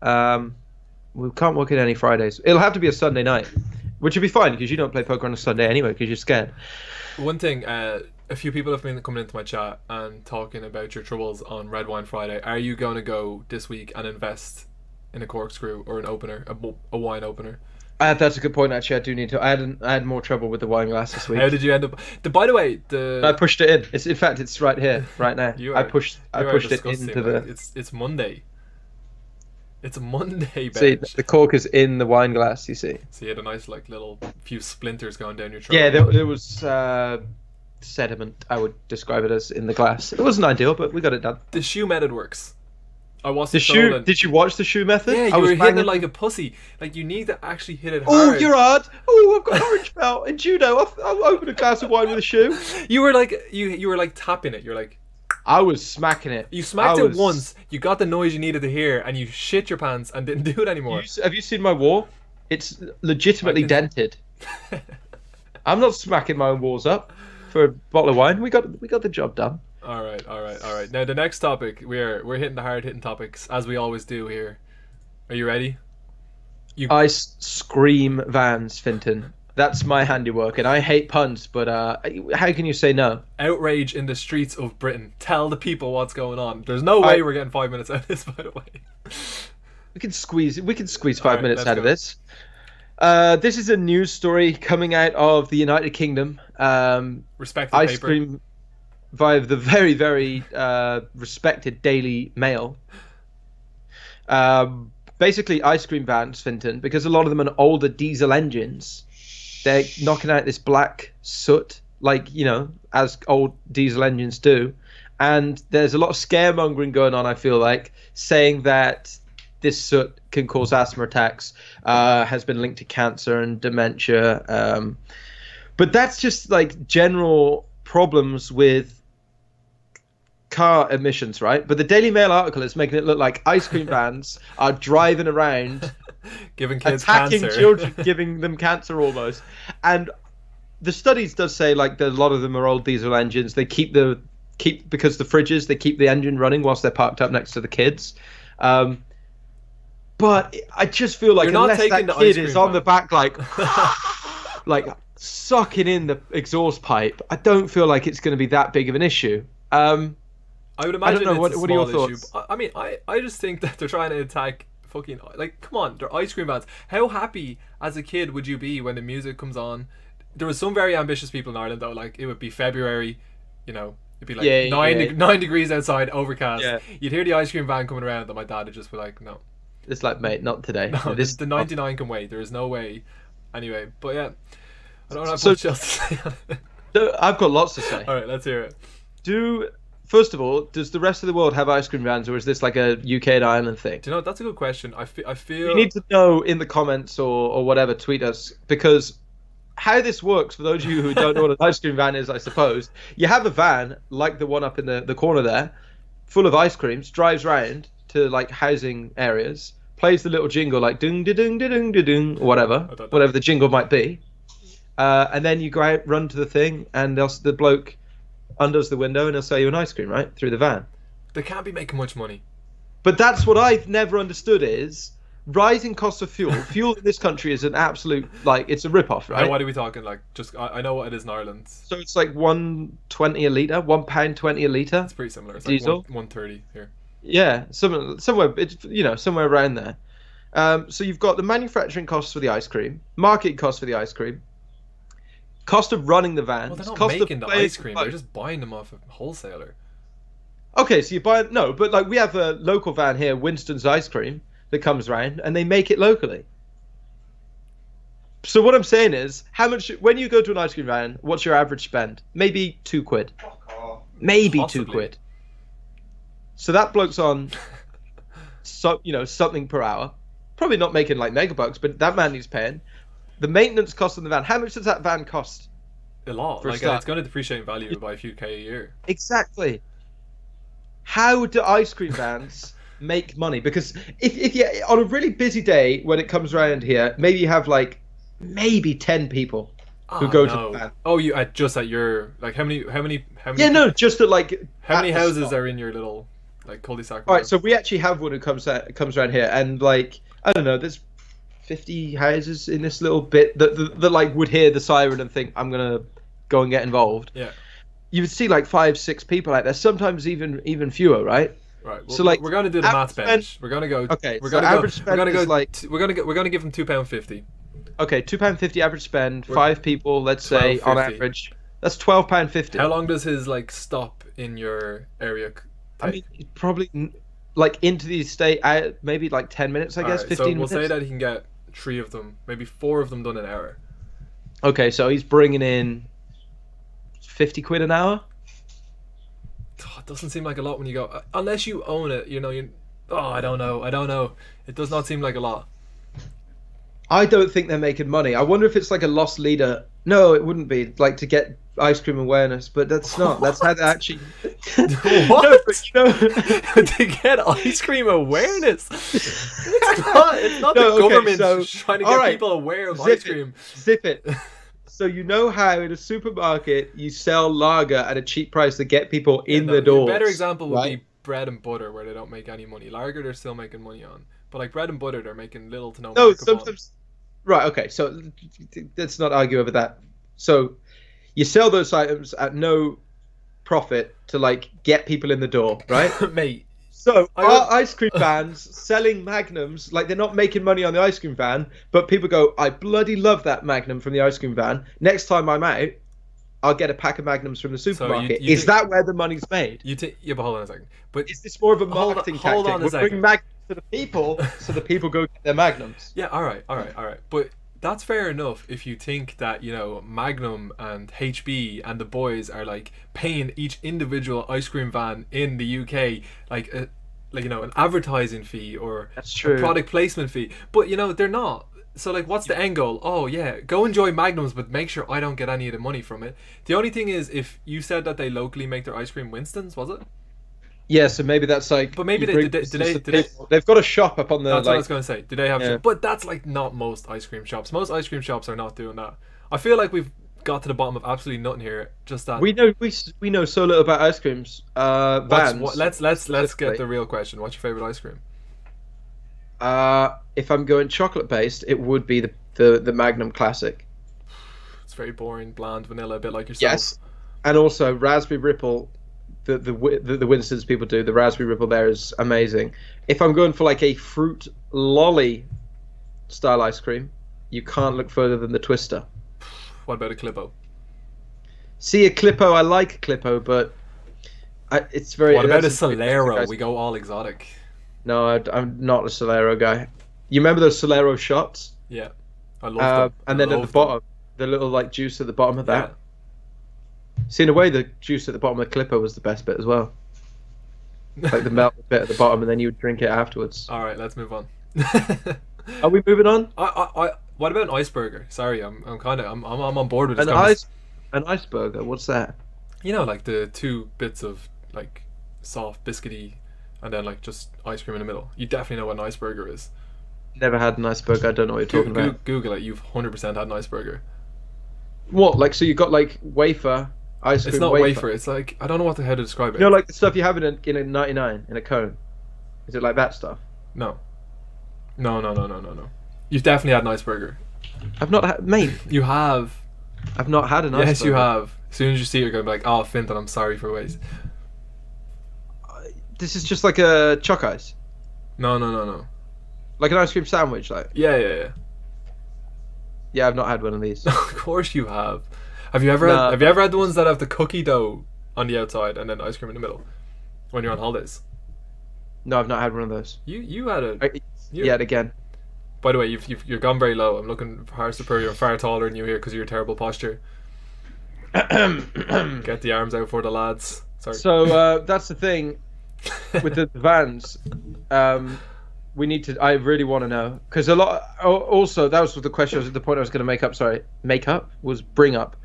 We can't work in any Fridays. It'll have to be a Sunday night, which would be fine because you don't play poker on a Sunday anyway because you're scared. One thing, a few people have been coming into my chat and talking about your troubles on Red Wine Friday. Are you going to go this week and invest in a corkscrew or an opener, a wine opener? That's a good point. Actually, I do need to. I had more trouble with the wine glass this week. How did you end up? By the way, I pushed it in. In fact, it's right here, right now. I pushed it into the. It's Monday. It's a Monday, bench. See, the cork is in the wine glass. You see. So you had a nice little few splinters going down your throat. Yeah, there was sediment. I would describe it as in the glass. It wasn't ideal, but we got it done. The shoe method works. I wasn't the shoe. Did you watch the shoe method? Yeah, you were hitting it like a pussy. Like you need to actually hit it hard. Oh, you're hard. Oh, I've got an orange belt in judo. I'll open a glass of wine with a shoe. You were like you were like tapping it. You're like. I was smacking it. You smacked it once. You got the noise you needed to hear, and you shit your pants and didn't do it anymore. Have you seen my wall? It's legitimately dented. I'm not smacking my own walls up for a bottle of wine. We got the job done. All right. Now the next topic, we're hitting the hard hitting topics as we always do here. Are you ready? I scream vans, Fintan. That's my handiwork, and I hate puns, but how can you say no? Outrage in the streets of Britain. Tell the people what's going on. There's no way we're getting 5 minutes out of this, by the way. We can squeeze 5 minutes out of this. This is a news story coming out of the United Kingdom. Respect the ice paper. cream via the very, very respected Daily Mail. Basically, ice cream vans, Fintan, because a lot of them are older diesel engines. They're knocking out this black soot, like, as old diesel engines do. And there's a lot of scaremongering going on, I feel like, saying that this soot can cause asthma attacks, has been linked to cancer and dementia. But that's just like general problems with car emissions, right? But the Daily Mail article is making it look like ice cream vans are driving around giving kids attacking cancer. children, giving them cancer almost. And the studies does say like that a lot of them are old diesel engines. They keep because the fridges, they keep the engine running whilst they're parked up next to the kids. But I just feel like unless that kid is on the back like like sucking in the exhaust pipe, I don't feel like it's going to be that big of an issue. I would imagine. I don't know. What are your thoughts? Issue. I mean, I just think that they're trying to attack fucking, like, come on, they're ice cream vans. How happy as a kid would you be when the music comes on? There was some very ambitious people in Ireland though, like it would be February, it'd be like 9 degrees outside, overcast. Yeah. You'd hear the ice cream van coming around, and my dad would just be like, no. It's like, mate, not today. No, the 99 can wait. There is no way. Anyway, but yeah, I don't have much else to say on it. No, I've got lots to say. All right, let's hear it. First of all, does the rest of the world have ice cream vans, or is this like a UK and Ireland thing? Do you know, that's a good question. I feel you need to know in the comments or whatever, tweet us, because how this works, for those of you who don't know what an ice cream van is, I suppose, you have a van like the one up in the corner there, full of ice creams, drives round to like housing areas, plays the little jingle like dung da dung da dung da dung or know. whatever the jingle might be, and then you go out, run to the thing, and the bloke undoes the window and he'll sell you an ice cream right through the van. They can't be making much money. But that's what I've never understood is rising costs of fuel. Fuel in this country is an absolute, like, it's a rip-off, right? And what are we talking, like, just, I know what it is in Ireland. So it's like £1.20 a litre, £1.20 a litre. It's pretty similar. It's diesel. Like 130 here. Yeah, somewhere, it's, somewhere around there. So you've got the manufacturing costs for the ice cream, marketing costs for the ice cream, cost of running the van. Well, they're not cost making of the ice cream. They're just buying them off a wholesaler. Okay, so you buy no, but like we have a local van here, Winston's Ice Cream, that comes around and they make it locally. So what I'm saying is, how much when you go to an ice cream van, what's your average spend? Maybe £2. Maybe Possibly. £2. So that bloke's on, something per hour. Probably not making like megabucks, but that man needs paying. The maintenance cost on the van. How much does that van cost? A lot. Like it's going to depreciate in value by a few K a year. Exactly. How do ice cream vans make money? Because if you on a really busy day when it comes around here, maybe you have like maybe 10 people who go to the van. Oh, you just at your like how many? Yeah, no, just at like how many houses are in your little like cul-de-sac? All right, so we actually have one who comes around here, and like I don't know, there's 50 houses in this little bit that like would hear the siren and think I'm gonna go and get involved. Yeah. You would see like 5-6 people out there, sometimes even fewer, right? Right. Well, so like we're gonna do the math bench. We're gonna go. Okay. We're so gonna average go. We're gonna go. like we're gonna give them £2.50. Okay, £2.50 average spend. 5 people, let's say on average. That's £12.50. How long does his like stop in your area take? I mean, probably like into the estate, maybe like 10 minutes, I guess. Right, 15 so minutes. We'll say that he can get 3 of them, maybe 4 of them done an hour. Okay, so he's bringing in £50 an hour. Oh, it doesn't seem like a lot when you go unless you own it. I don't know. It does not seem like a lot. I don't think they're making money. I wonder if it's like a lost leader. No, it wouldn't be like to get ice cream awareness, but that's not. That's how they actually. What? No, but, to get ice cream awareness? It's not No, the okay, government so- trying to all get right, people aware of zip ice it. cream. Zip it. So you know how in a supermarket you sell lager at a cheap price to get people in the doors. A better example would right? be bread and butter, where they don't make any money. Lager, they're still making money on, but like bread and butter, they're making little to no. No, markup on. sometimes. Right. Okay. So let's not argue over that. So you sell those items at no profit to like get people in the door, right? Mate. So our ice cream vans selling Magnums, like they're not making money on the ice cream van, but people go, I bloody love that Magnum from the ice cream van. Next time I'm out, I'll get a pack of Magnums from the supermarket. you Is that where the money's made? Yeah, but hold on a second. But Is this more of a marketing hold tactic? on a We're second. bringing Magnums to the people, so the people go get their Magnums. yeah, all right. But that's fair enough if you think that Magnum and HB and the boys are like paying each individual ice cream van in the UK like an advertising fee or That's true. a product placement fee. But they're not. So like, what's the end goal? Oh yeah, go enjoy Magnums, but make sure I don't get any of the money from it. The only thing is, if you said that they locally make their ice cream Winston's, was it? Yeah, so maybe that's like. But maybe you they bring did they. They've got a shop up on the. That's what I like, was gonna say. Did they have? Yeah. But that's like not most ice cream shops. Most ice cream shops are not doing that. I feel like we've got to the bottom of absolutely nothing here. Just that we know so little about ice creams. Vans. Let's get the real question. What's your favorite ice cream? If I'm going chocolate based, it would be the Magnum Classic. It's very boring, bland, vanilla, a bit like yourself. Yes, and also raspberry ripple. The Winston's people do the raspberry ripple there is amazing. If I'm going for like a fruit lolly style ice cream, you can't look further than the Twister. What about a Clippo? See, a Clippo, I like a Clippo, but it's very. What about a that's Solero? We go all exotic. No, I'm not a Solero guy. You remember those Solero shots? Yeah, I love them. And then at the bottom, the little like juice at the bottom of that. See, in a way, the juice at the bottom of the Clipper was the best bit as well. Like the melted bit at the bottom, and then you would drink it afterwards. All right, let's move on. Are we moving on? What about an iceberger? Sorry, I'm on board with this. An iceberger. What's that? Like the 2 bits of like soft biscuity, and then like just ice cream in the middle. You definitely know what an iceberger is. Never had an iceberg. I don't know what you're talking about. Google it. You've 100% had an iceberg. What? Like, so you got like wafer ice cream? It's not wafer. wafer. It's like, I don't know how to describe it. You know, like the stuff you have in a 99 in a cone. Is it like that stuff? No. You've definitely had an iceberg. I've not had, mate. You have. I've not had an iceberg. Yes, you have. As soon as you see it, you're going to be like, oh, Fintan, I'm sorry for waste. This is just like a choc ice. No. Like an ice cream sandwich, like. Yeah. Yeah, I've not had one of these. Of course you have. Have you ever had the ones that have the cookie dough on the outside and then ice cream in the middle when you're on holidays? No, I've not had one of those. You had it. Yet again. By the way, you're gone very low. I'm looking far superior. I'm far taller than you here because of your terrible posture. Get the arms out for the lads. Sorry. So that's the thing with the vans. We need to. I really want to know because a lot. Also, that was the question. The point I was going to make up. Sorry, bring up.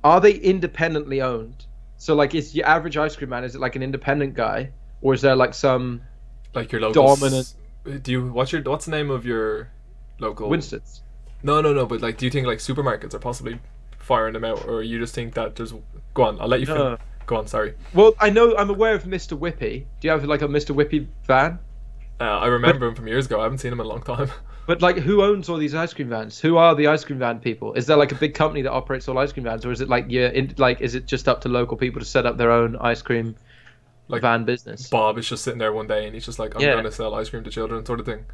Are they independently owned? So, like, is your average ice cream man? Is it like an independent guy, or is there like some like your local dominant? What's the name of your local Winston's? No. But like, do you think like supermarkets are possibly firing them out, or you just think that there's? Go on, I'll let you finish. Go on, sorry. Well, I'm aware of Mr. Whippy. Do you have like a Mr. Whippy van? I remember him from years ago. I haven't seen him in a long time. But like, who owns all these ice cream vans? Who are the ice cream van people? Is there like a big company that operates all ice cream vans, or is it like is it just up to local people to set up their own ice cream van business? Bob is just sitting there one day and he's just like, I'm going to sell ice cream to children, sort of thing.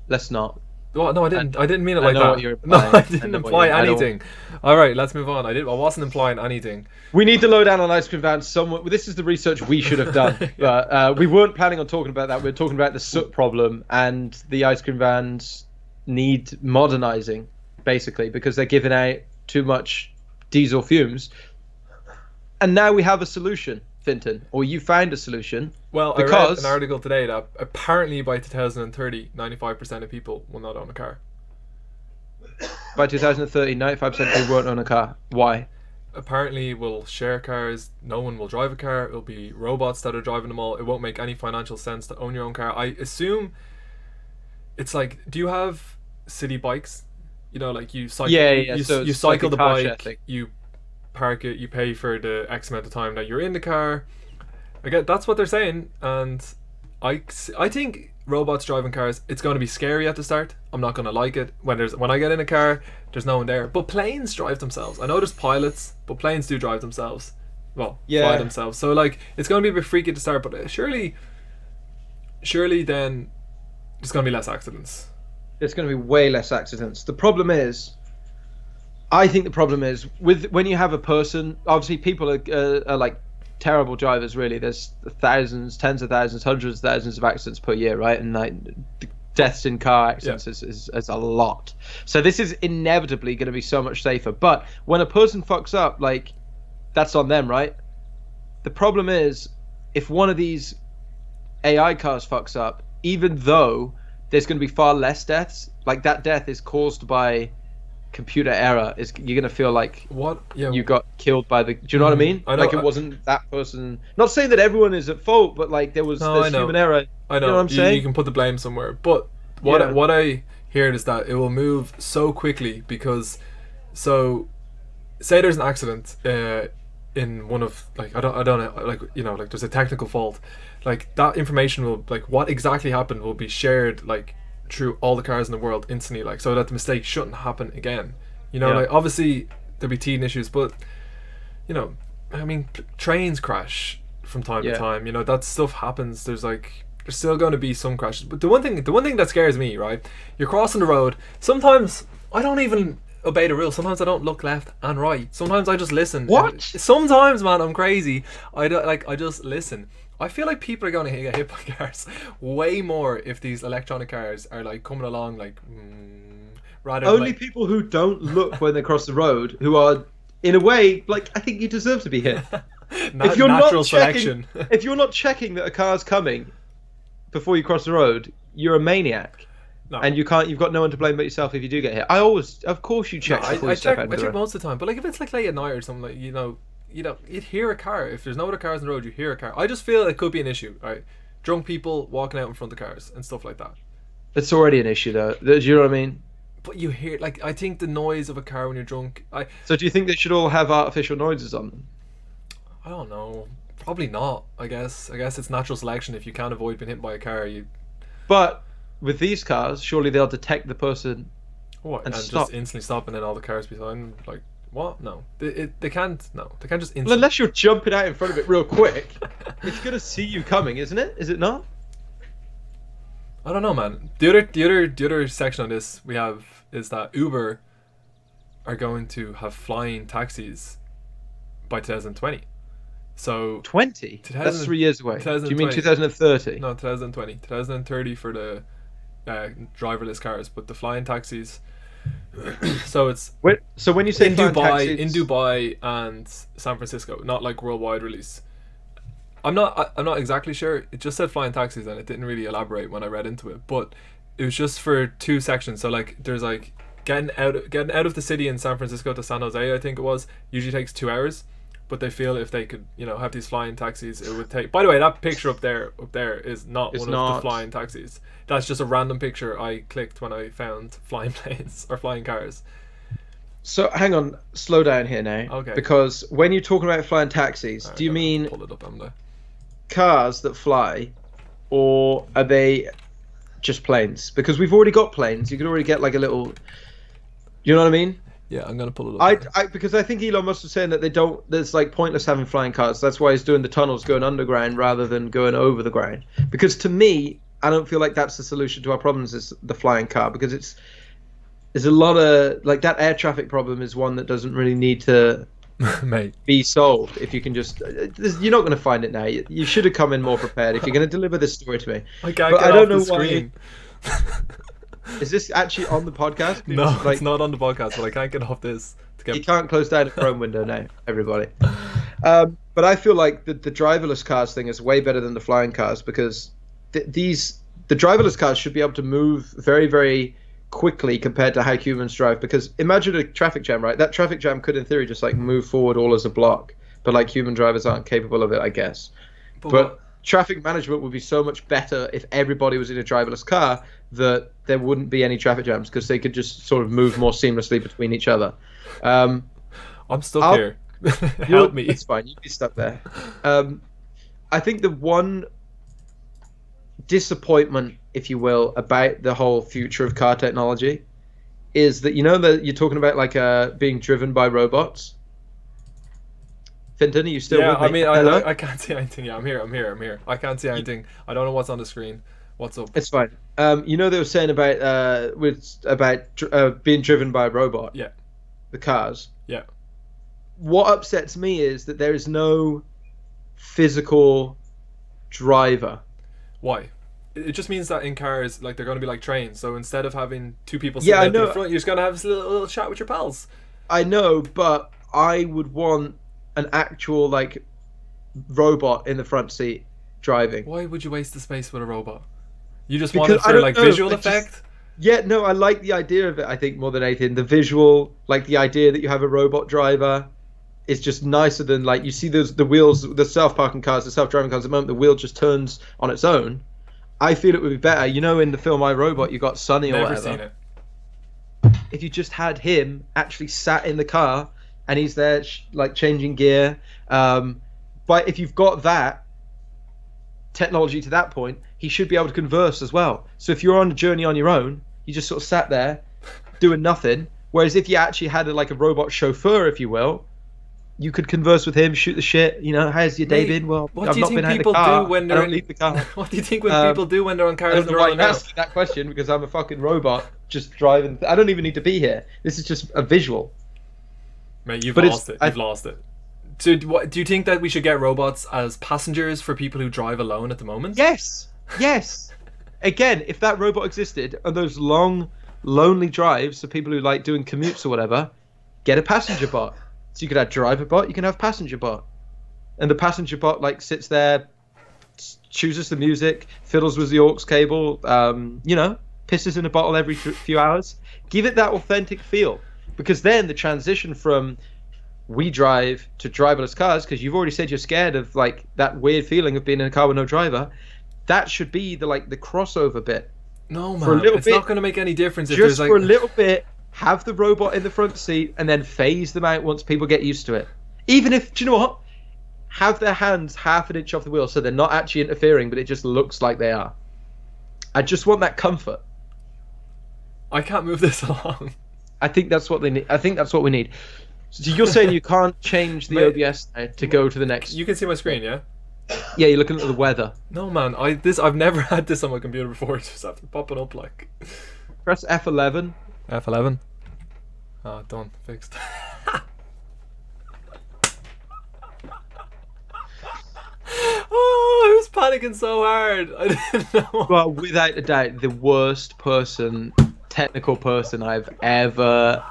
Let's not. Well, no, I didn't mean it like that. What you're implying. No, I didn't imply anything. All right, let's move on. I wasn't implying anything. We need to low down on ice cream vans somewhat. This is the research we should have done, but we weren't planning on talking about that. We were talking about the soot problem, and the ice cream vans need modernizing, basically, because they're giving out too much diesel fumes. And now we have a solution, Fintan, or you found a solution. Well, I read an article today that apparently by 2030, 95% of people will not own a car. By 2030, 95% they won't own a car. Why? Apparently we'll share cars, no one will drive a car, it'll be robots that are driving them all. It won't make any financial sense to own your own car. I assume it's like, do you have city bikes? You know, like you cycle, you cycle the bike, you park it, you pay for the X amount of time that you're in the car. Again, that's what they're saying, and I think robots driving cars, it's going to be scary at the start. I'm not going to like it when I get in a car, there's no one there. But planes drive themselves. I know there's pilots, but planes do drive themselves. Well, fly themselves. So like, it's going to be a bit freaky at the start, but surely then there's going to be less accidents. There's going to be way less accidents. I think the problem is when you have a person. Obviously, people are like terrible drivers. Really, there's thousands, tens of thousands, hundreds of thousands of accidents per year, right? And like deaths in car accidents is a lot. So this is inevitably going to be so much safer. But when a person fucks up, like, that's on them, right? The problem is if one of these AI cars fucks up, even though there's going to be far less deaths, like that death is caused by computer error, you're gonna feel like you got killed by the. Do you know what I mean? Like it wasn't that person. Not saying that everyone is at fault, but like there's human error. I know. You know what I'm saying? You can put the blame somewhere, but what I hear is that it will move so quickly because, so, say there's an accident in one of I don't know, like, you know, like there's a technical fault, like that information will, like what exactly happened will be shared like through all the cars in the world instantly, like, so that the mistake shouldn't happen again. You know, like obviously there'll be teething issues, but you know, I mean, trains crash from time to time. You know, that stuff happens. There's still going to be some crashes. But the one thing that scares me, right? You're crossing the road. Sometimes I don't even obey the rules. Sometimes I don't look left and right. Sometimes I just listen. What? Sometimes, man, I'm crazy. I just listen. I feel like people are going to get hit by cars way more if these electronic cars are like coming along like rather only like, people who don't look when they cross the road, who are in a way like, I think you deserve to be hit. If you're natural not selection. If you're not checking that a car's coming before you cross the road, you're a maniac. No. And you've got no one to blame but yourself if you do get hit. Of course you check. I check most of the time, but like if it's like late at night or something, like, you'd hear a car. If there's no other cars on the road, you hear a car. I just feel it could be an issue, right? Drunk people walking out in front of cars and stuff like that. It's already an issue, though. Do you know what I mean? But you hear, like, I think the noise of a car when you're drunk. So do you think they should all have artificial noises on them? I don't know. Probably not. I guess it's natural selection. If you can't avoid being hit by a car, you. But with these cars, surely they'll detect the person. What? And stop. just instantly stop, and then all the cars behind them, like, what? No, they can't. No, they can't just instantly. Well, unless you're jumping out in front of it real quick, it's gonna see you coming, isn't it? Is it not? I don't know, man. The other section on this we have is that Uber are going to have flying taxis by 2020. So 20? That's 3 years away. Do you mean 2030? No, 2020. 2030 for the driverless cars, but the flying taxis. So it's so when you say in Dubai and San Francisco, not like worldwide release. I'm not exactly sure. It just said flying taxis and it didn't really elaborate when I read into it, but it was just for 2 sections. So like there's like getting out of the city in San Francisco to San Jose, I think it was, usually takes 2 hours. But they feel if they could, have these flying taxis, it would take. By the way, that picture up there is not one of the flying taxis. That's just a random picture I clicked when I found flying planes or flying cars. So hang on, slow down here now. Okay. Because when you're talking about flying taxis, do you mean pull it up, haven't I? Cars that fly, or are they just planes? Because we've already got planes. You could already get like a little. You know what I mean? Yeah, I'm gonna pull it up. Because I think Elon Musk was saying that there's like pointless having flying cars. That's why he's doing the tunnels going underground rather than going over the ground. Because to me, I don't feel like that's the solution to our problems, is the flying car, because there's a lot of like that air traffic problem is one that doesn't really need to be solved. If you can just, you're not going to find it now. You should have come in more prepared if you're going to deliver this story to me. I can't get off the screen. Is this actually on the podcast? No, it's not on the podcast, but I can't get off this. You can't close down a Chrome window now, everybody. But I feel like the driverless cars thing is way better than the flying cars, because the driverless cars should be able to move very, very quickly compared to how humans drive. Because imagine a traffic jam, right? That traffic jam could, in theory, just like move forward all as a block. But like human drivers aren't capable of it, I guess. But traffic management would be so much better if everybody was in a driverless car, that there wouldn't be any traffic jams, because they could just sort of move more seamlessly between each other. I'm stuck here. Help me. It's fine. You'd be stuck there. I think the one disappointment, if you will, about the whole future of car technology is that, that you're talking about like being driven by robots. Fintan, are you still with me? I mean, I can't see anything. Yeah, I'm here. I can't see anything. I don't know what's on the screen. What's up? It's fine. They were saying about being driven by a robot. Yeah. The cars. Yeah. What upsets me is that there is no physical driver. Why? It just means that in cars, like, they're going to be like trains. So instead of having 2 people sitting out the front, you're just going to have this little chat with your pals. I know, but I would want an actual like robot in the front seat driving. Why would you waste the space with a robot? You just want it for like visual effect? Yeah, no, I like the idea of it, I think, more than anything. The visual, like the idea that you have a robot driver is just nicer than, like, you see the wheels, the self-parking cars, the self-driving cars, at the moment the wheel just turns on its own. I feel it would be better. In the film I, Robot, you got Sonny or whatever. Never seen it. If you just had him actually sat in the car and he's there like changing gear. But if you've got that technology to that point, he should be able to converse as well. So if you're on a journey on your own, you just sort of sat there doing nothing. Whereas if you actually had like a robot chauffeur, if you will, you could converse with him, shoot the shit. How's your day been? Well, what do you think people do when they're leave the car? What do you think when people do when they're on cars? I don't know why you asked me that question, because I'm a fucking robot just driving. I don't even need to be here. This is just a visual. Mate, you've lost it. You've lost it. So, do you think that we should get robots as passengers for people who drive alone at the moment? Yes. Again, if that robot existed on those long, lonely drives for people who like doing commutes or whatever, get a passenger bot. So you could have driver bot, you can have passenger bot, and the passenger bot like sits there, chooses the music, fiddles with the aux cable, pisses in a bottle every few hours. Give it that authentic feel, because then the transition from we drive to driverless cars, because you've already said you're scared of like that weird feeling of being in a car with no driver, that should be the crossover bit. No, For a man. little It's bit, not going to make any difference if just there's like... for a little bit, have the robot in the front seat and then phase them out once people get used to it. Even if, do you know what? Have their hands half an inch off the wheel so they're not actually interfering, but it just looks like they are. I just want that comfort. I can't move this along. I think that's what they need. I think that's what we need. So you're saying you can't change the OBS now to go to the next... You can see my screen, yeah? Yeah, you're looking at the weather. No, man. I've never had this on my computer before. It's just after popping up like... Press F11. F11. Ah, done. Fixed. Oh, I was panicking so hard. I didn't know. Well, without a doubt, the worst person, technical person I've ever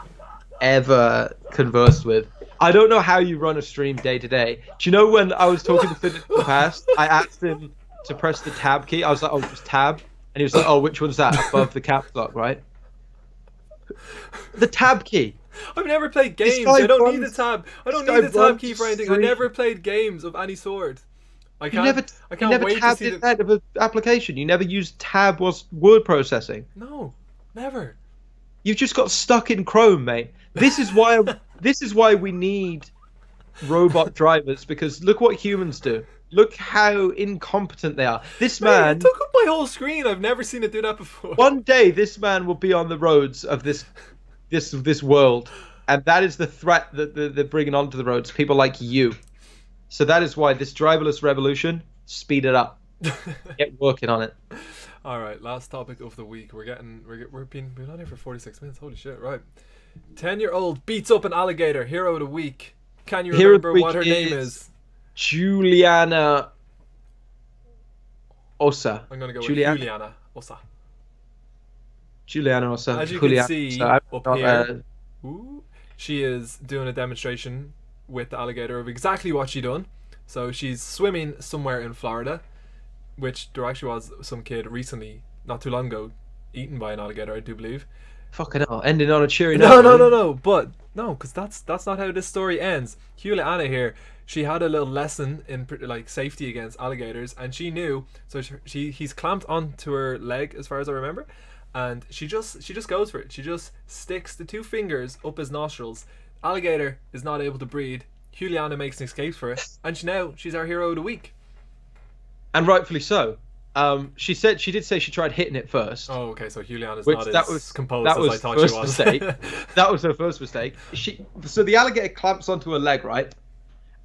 conversed with. I don't know how you run a stream day to day. Do you know when I was talking to Fintan in the past, I asked him to press the tab key. I was like, oh, just tab. And he was like, oh, which one's that? Above the caps lock, right? The tab key. I've never played games. I don't need the tab. I don't need the tab key for anything. I never played games of any sort. I can't wait to see it out of an application. You never used tab was word processing. No, never. You've just got stuck in Chrome, mate. This is why we need robot drivers, because look what humans do. Look how incompetent they are. This man it took up my whole screen. I've never seen it do that before. One day this man will be on the roads of this world, and that is the threat that they're bringing onto the roads. People like you. So that is why this driverless revolution, speed it up. Get working on it. All right, last topic of the week. We're on here for 46 minutes. Holy shit! Right, 10-year-old beats up an alligator. Hero of the week. Can you remember what her name is? Juliana Ossa. I'm gonna go with Juliana Ossa. Juliana Ossa. As you can see up here, she is doing a demonstration with the alligator of exactly what she done. So she's swimming somewhere in Florida, which there actually was some kid recently, not too long ago, eaten by an alligator, I do believe. Fucking hell, ending on a cheery note. No, but no, because that's not how this story ends. Juliana here, she had a little lesson in like safety against alligators, and she knew. So he's clamped onto her leg, as far as I remember, and she just goes for it. She just sticks the two fingers up his nostrils. Alligator is not able to breathe. Juliana makes an escape for it, and she's our hero of the week. And rightfully so. She did say she tried hitting it first. Oh, okay. So Juliana's not as composed as I thought she was. Mistake. That was her first mistake. So the alligator clamps onto her leg, right?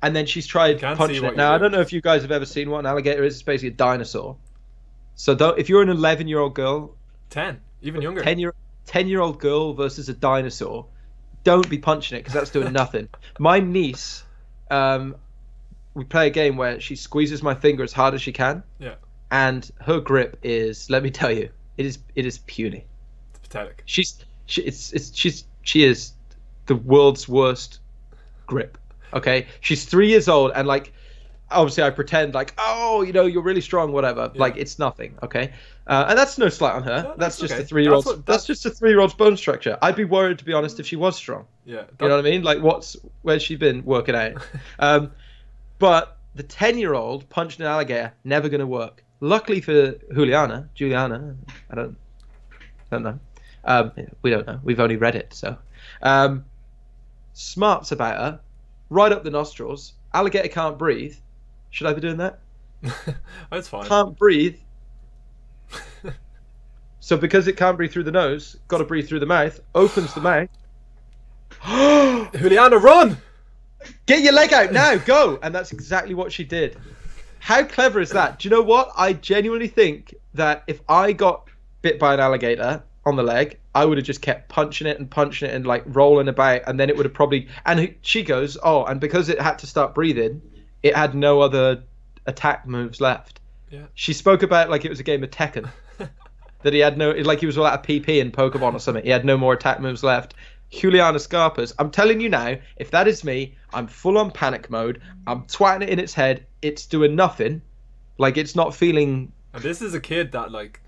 And then she's tried punching it. Now I don't know if you guys have ever seen what an alligator is. It's basically a dinosaur. So if you're an 11-year-old girl, 10, even younger, 10-year-old girl versus a dinosaur, don't be punching it because that's doing nothing. My niece, we play a game where she squeezes my finger as hard as she can. Yeah. And her grip is, let me tell you, it is puny. It's pathetic. She is the world's worst grip. Okay, she's 3 years old, and like, obviously I pretend like, oh, you're really strong, whatever. Yeah. Like it's nothing. Okay, and that's no slight on her. That's just a 3-year-old. That's just a 3-year-old's bone structure. I'd be worried, to be honest, if she was strong. Yeah. You know what I mean? Like, where's she been working out? But the 10-year-old punching an alligator, never gonna work. Luckily for Juliana, I don't know. We don't know. We've only read it, so. Smarts about her, right up the nostrils. Alligator can't breathe. Should I be doing that? That's fine. Can't breathe. So because it can't breathe through the nose, got to breathe through the mouth. Opens the mouth. Juliana, run! Get your leg out now, go! And that's exactly what she did. How clever is that? Do you know what? I genuinely think that if I got bit by an alligator on the leg, I would have just kept punching it and like rolling about, and then it would have probably... And she goes, oh, and because it had to start breathing, it had no other attack moves left. Yeah. She spoke about like it was a game of Tekken. That he had no... Like he was like a PP in Pokemon or something. He had no more attack moves left. Juliana Scarpas, I'm telling you now, if that is me, I'm full on panic mode. I'm twatting it in its head. It's doing nothing. Like, it's not feeling... And this is a kid that, like,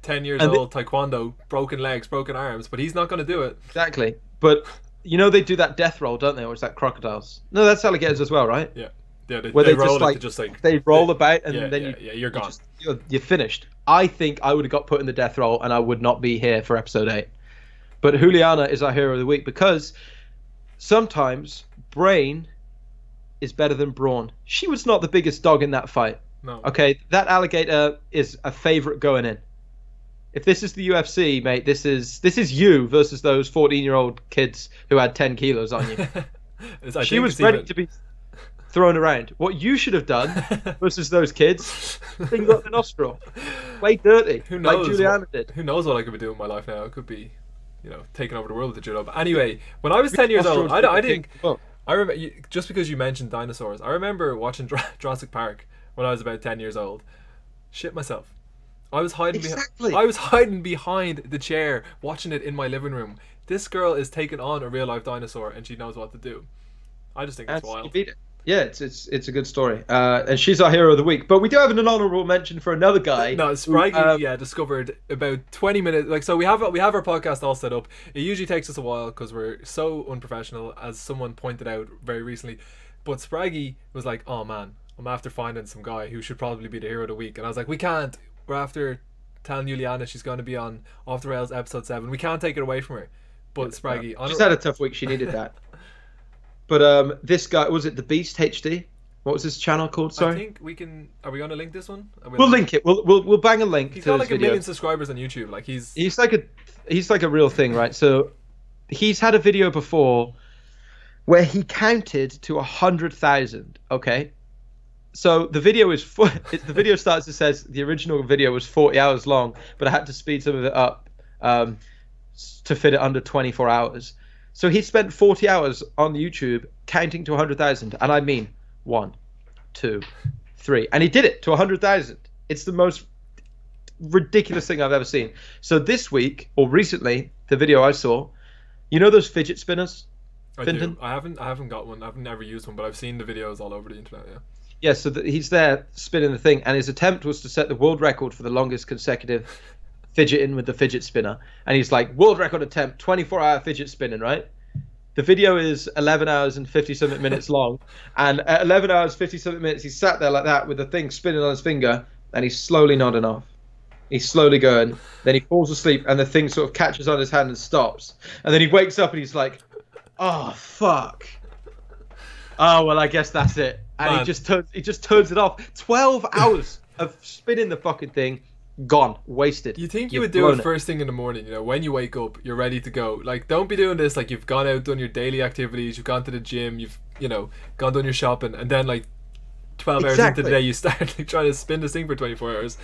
10 years old, taekwondo, broken legs, broken arms, but he's not going to do it. Exactly. But, they do that death roll, don't they? Or is that crocodiles? No, that's alligators as well, right? Yeah. Yeah, they roll just like... They roll about and then you're gone. You're finished. I think I would have got put in the death roll and I would not be here for episode 8. But Juliana is our hero of the week because sometimes brain is better than brawn. She was not the biggest dog in that fight. No. Okay, that alligator is a favorite going in. If this is the UFC, mate, this is you versus those 14-year-old kids who had 10 kilos on you. She was ready to be thrown around. What you should have done versus those kids, finger up the nostril, play dirty, who knows like Juliana did. Who knows what I could be doing in my life now? I could be, taking over the world with the judo. But anyway, when I was 10 years old, I didn't. I remember, just because you mentioned dinosaurs, I remember watching Jurassic Park when I was about 10 years old. Shit myself. I was hiding behind the chair watching it in my living room. This girl is taking on a real life dinosaur and she knows what to do. I just think it's wild. Beat it. Yeah, it's a good story. And she's our hero of the week. But we do have an honourable mention for another guy. No, Spraggy discovered about 20 minutes. So we have our podcast all set up. It usually takes us a while because we're so unprofessional, as someone pointed out very recently. But Spraggy was like, "Oh man, I'm after finding some guy who should probably be the hero of the week." And I was like, "We can't. We're after telling Juliana she's going to be on Off the Rails episode 7. We can't take it away from her." But Spraggy, she's had a tough week. She needed that. But this guy, was it the Beast HD? What was his channel called? Sorry. I think we can. Are we going to link this one? We'll link it. We'll bang a link. He's to got like this 1 million subscribers on YouTube. Like he's like a real thing, right? So he's had a video before where he counted to 100,000. Okay. So the video is the video starts. It says the original video was 40 hours long, but I had to speed some of it up to fit it under 24 hours. So he spent 40 hours on YouTube counting to 100,000, and I mean 1, 2, 3, and he did it to 100,000. It's the most ridiculous thing I've ever seen. So this week or recently, the video I saw, you know those fidget spinners? Fintan? I haven't got one. I've never used one, but I've seen the videos all over the internet. Yeah. Yeah, so he's there spinning the thing, and his attempt was to set the world record for the longest consecutive fidgeting with the fidget spinner. And he's like, world record attempt, 24-hour fidget spinning, right? The video is 11 hours and 50-something minutes long. And at 11 hours, 50-something minutes, he's sat there like that with the thing spinning on his finger, and he's slowly nodding off. He's slowly going. Then he falls asleep, and the thing sort of catches on his hand and stops. And then he wakes up, and he's like, oh, fuck. Oh, well, I guess that's it. And he just turns it off. 12 hours of spinning the fucking thing, gone, wasted. You think you would do it first thing in the morning, when you wake up, you're ready to go. Like, don't be doing this like you've gone out, done your daily activities, you've gone to the gym, you've, gone done your shopping, and then like 12 hours into the day you start like trying to spin this thing for 24 hours.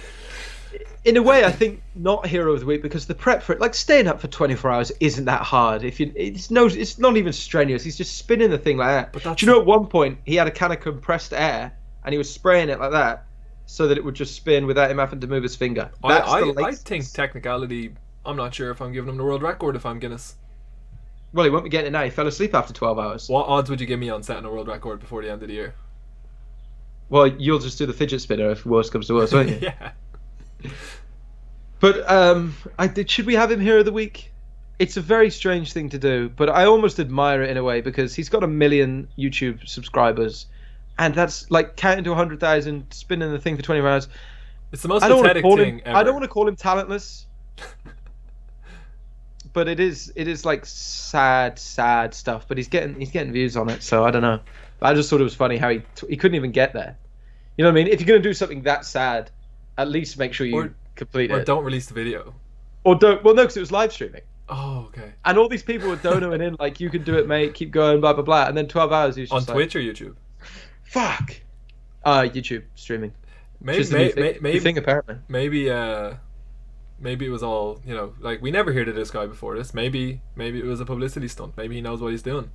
In a way, I think not hero of the week, because the prep for it, like staying up for 24 hours isn't that hard. It's not even strenuous. He's just spinning the thing like that. Do you know at one point he had a can of compressed air and he was spraying it like that so that it would just spin without him having to move his finger. I think technicality, I'm not sure if I'm giving him the world record if I'm Guinness. Well, he won't be getting it now. He fell asleep after 12 hours. What odds would you give me on setting a world record before the end of the year? Well, you'll just do the fidget spinner if worse comes to worse, won't you? Yeah. But should we have him hero of the week? It's a very strange thing to do, but I almost admire it in a way because he's got 1 million YouTube subscribers, and that's like counting to 100,000, spinning the thing for 20 hours. It's the most pathetic thing ever. I don't want to call him talentless, but it is like sad stuff. But he's getting views on it, so I don't know. But I just thought it was funny how he couldn't even get there. You know what I mean? If you're gonna do something that sad, at least make sure you complete it. Or don't release the video. Or don't. Well, no, because it was live streaming. Oh, okay. And all these people were donoing in like, you can do it, mate. Keep going, blah blah blah. And then 12 hours. He's just on Twitch or YouTube. Fuck. YouTube streaming. Maybe thing apparently. Maybe it was all like we never heard of this guy before this. Maybe it was a publicity stunt. Maybe he knows what he's doing.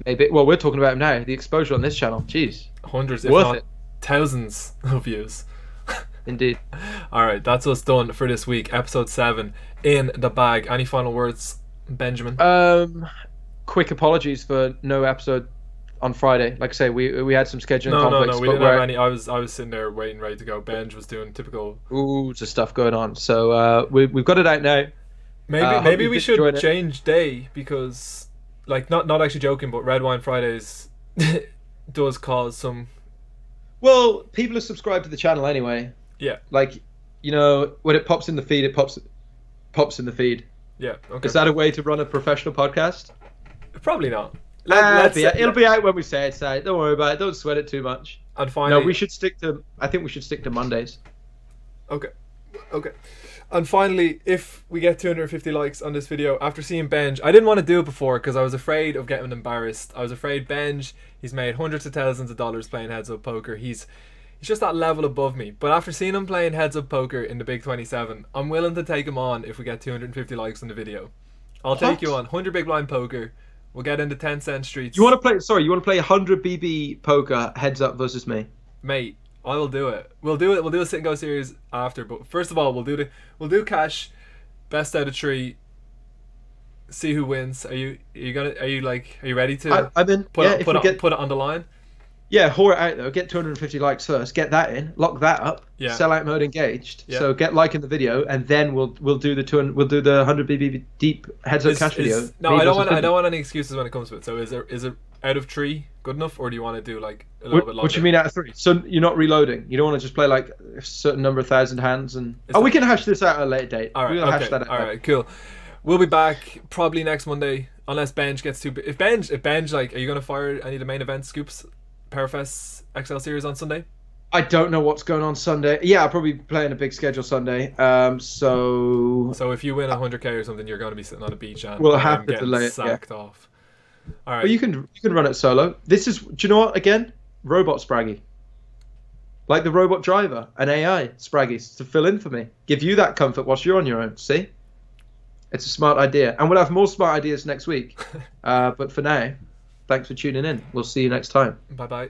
Maybe. Well, we're talking about him now. The exposure on this channel. Jeez. Hundreds, if not thousands of views. Indeed. Alright, that's us done for this week. Episode 7 in the bag. Any final words, Benjamin? Quick apologies for no episode on Friday. Like I say, we had some scheduling conflicts. No, we didn't have any. I was sitting there waiting, ready to go. Benj was doing typical stuff going on. So we've got it out now. Maybe we should change day, because like not actually joking, but Red Wine Fridays does cause some. Well, people are subscribed to the channel anyway. Yeah. Like, You know, when it pops in the feed, it pops in the feed. Yeah. Okay. Is that a way to run a professional podcast? Probably not. It'll be out when we say it. Don't worry about it. Don't sweat it too much. And finally, no, we should stick to. I think we should stick to Mondays. Okay. And finally, if we get 250 likes on this video after seeing Benj, I didn't want to do it before because I was afraid of getting embarrassed. I was afraid Benj, he's made hundreds of thousands of dollars playing heads up poker. He's just that level above me. But after seeing him playing heads up poker in the Big 27, I'm willing to take him on if we get 250 likes on the video. I'll take you on 100 big blind poker. We'll get into 10-cent streets. You want to play? Sorry, you want to play 100 BB poker heads up versus me, mate? I will do it. We'll do it. We'll do a sit and go series after. But first of all, we'll do cash, best out of 3. See who wins. Are you ready to? I'm in. Put it on the line. Yeah, whore it out though. Get 250 likes first. Get that in. Lock that up. Yeah. Sellout mode engaged. Yeah. So get liking the video, and then we'll do the 100 BB deep heads up cash video. No, I don't want any excuses when it comes to it. So is it out of 3 good enough, or do you want to do like a little bit longer? What do you mean out of 3? So you're not reloading. You don't want to just play like a certain number of thousand hands and. We can hash this out at a later date. All right. We'll hash that out. All right. Cool. We'll be back probably next Monday, unless Benj gets too big. If Benj, like, are you gonna fire any of the main event scoops, Powerfest XL series on Sunday? I don't know what's going on Sunday. Yeah, I'll probably be playing a big schedule Sunday. So if you win 100k or something, you're going to be sitting on a beach and we'll have to delay it. Sacked off. All right. Well, you can run it solo. This is. Do you know what? Again, robot Spraggy. Like the robot driver, an AI Spraggy to fill in for me, give you that comfort whilst you're on your own. See, it's a smart idea, and we'll have more smart ideas next week. But for now, thanks for tuning in. We'll see you next time. Bye bye.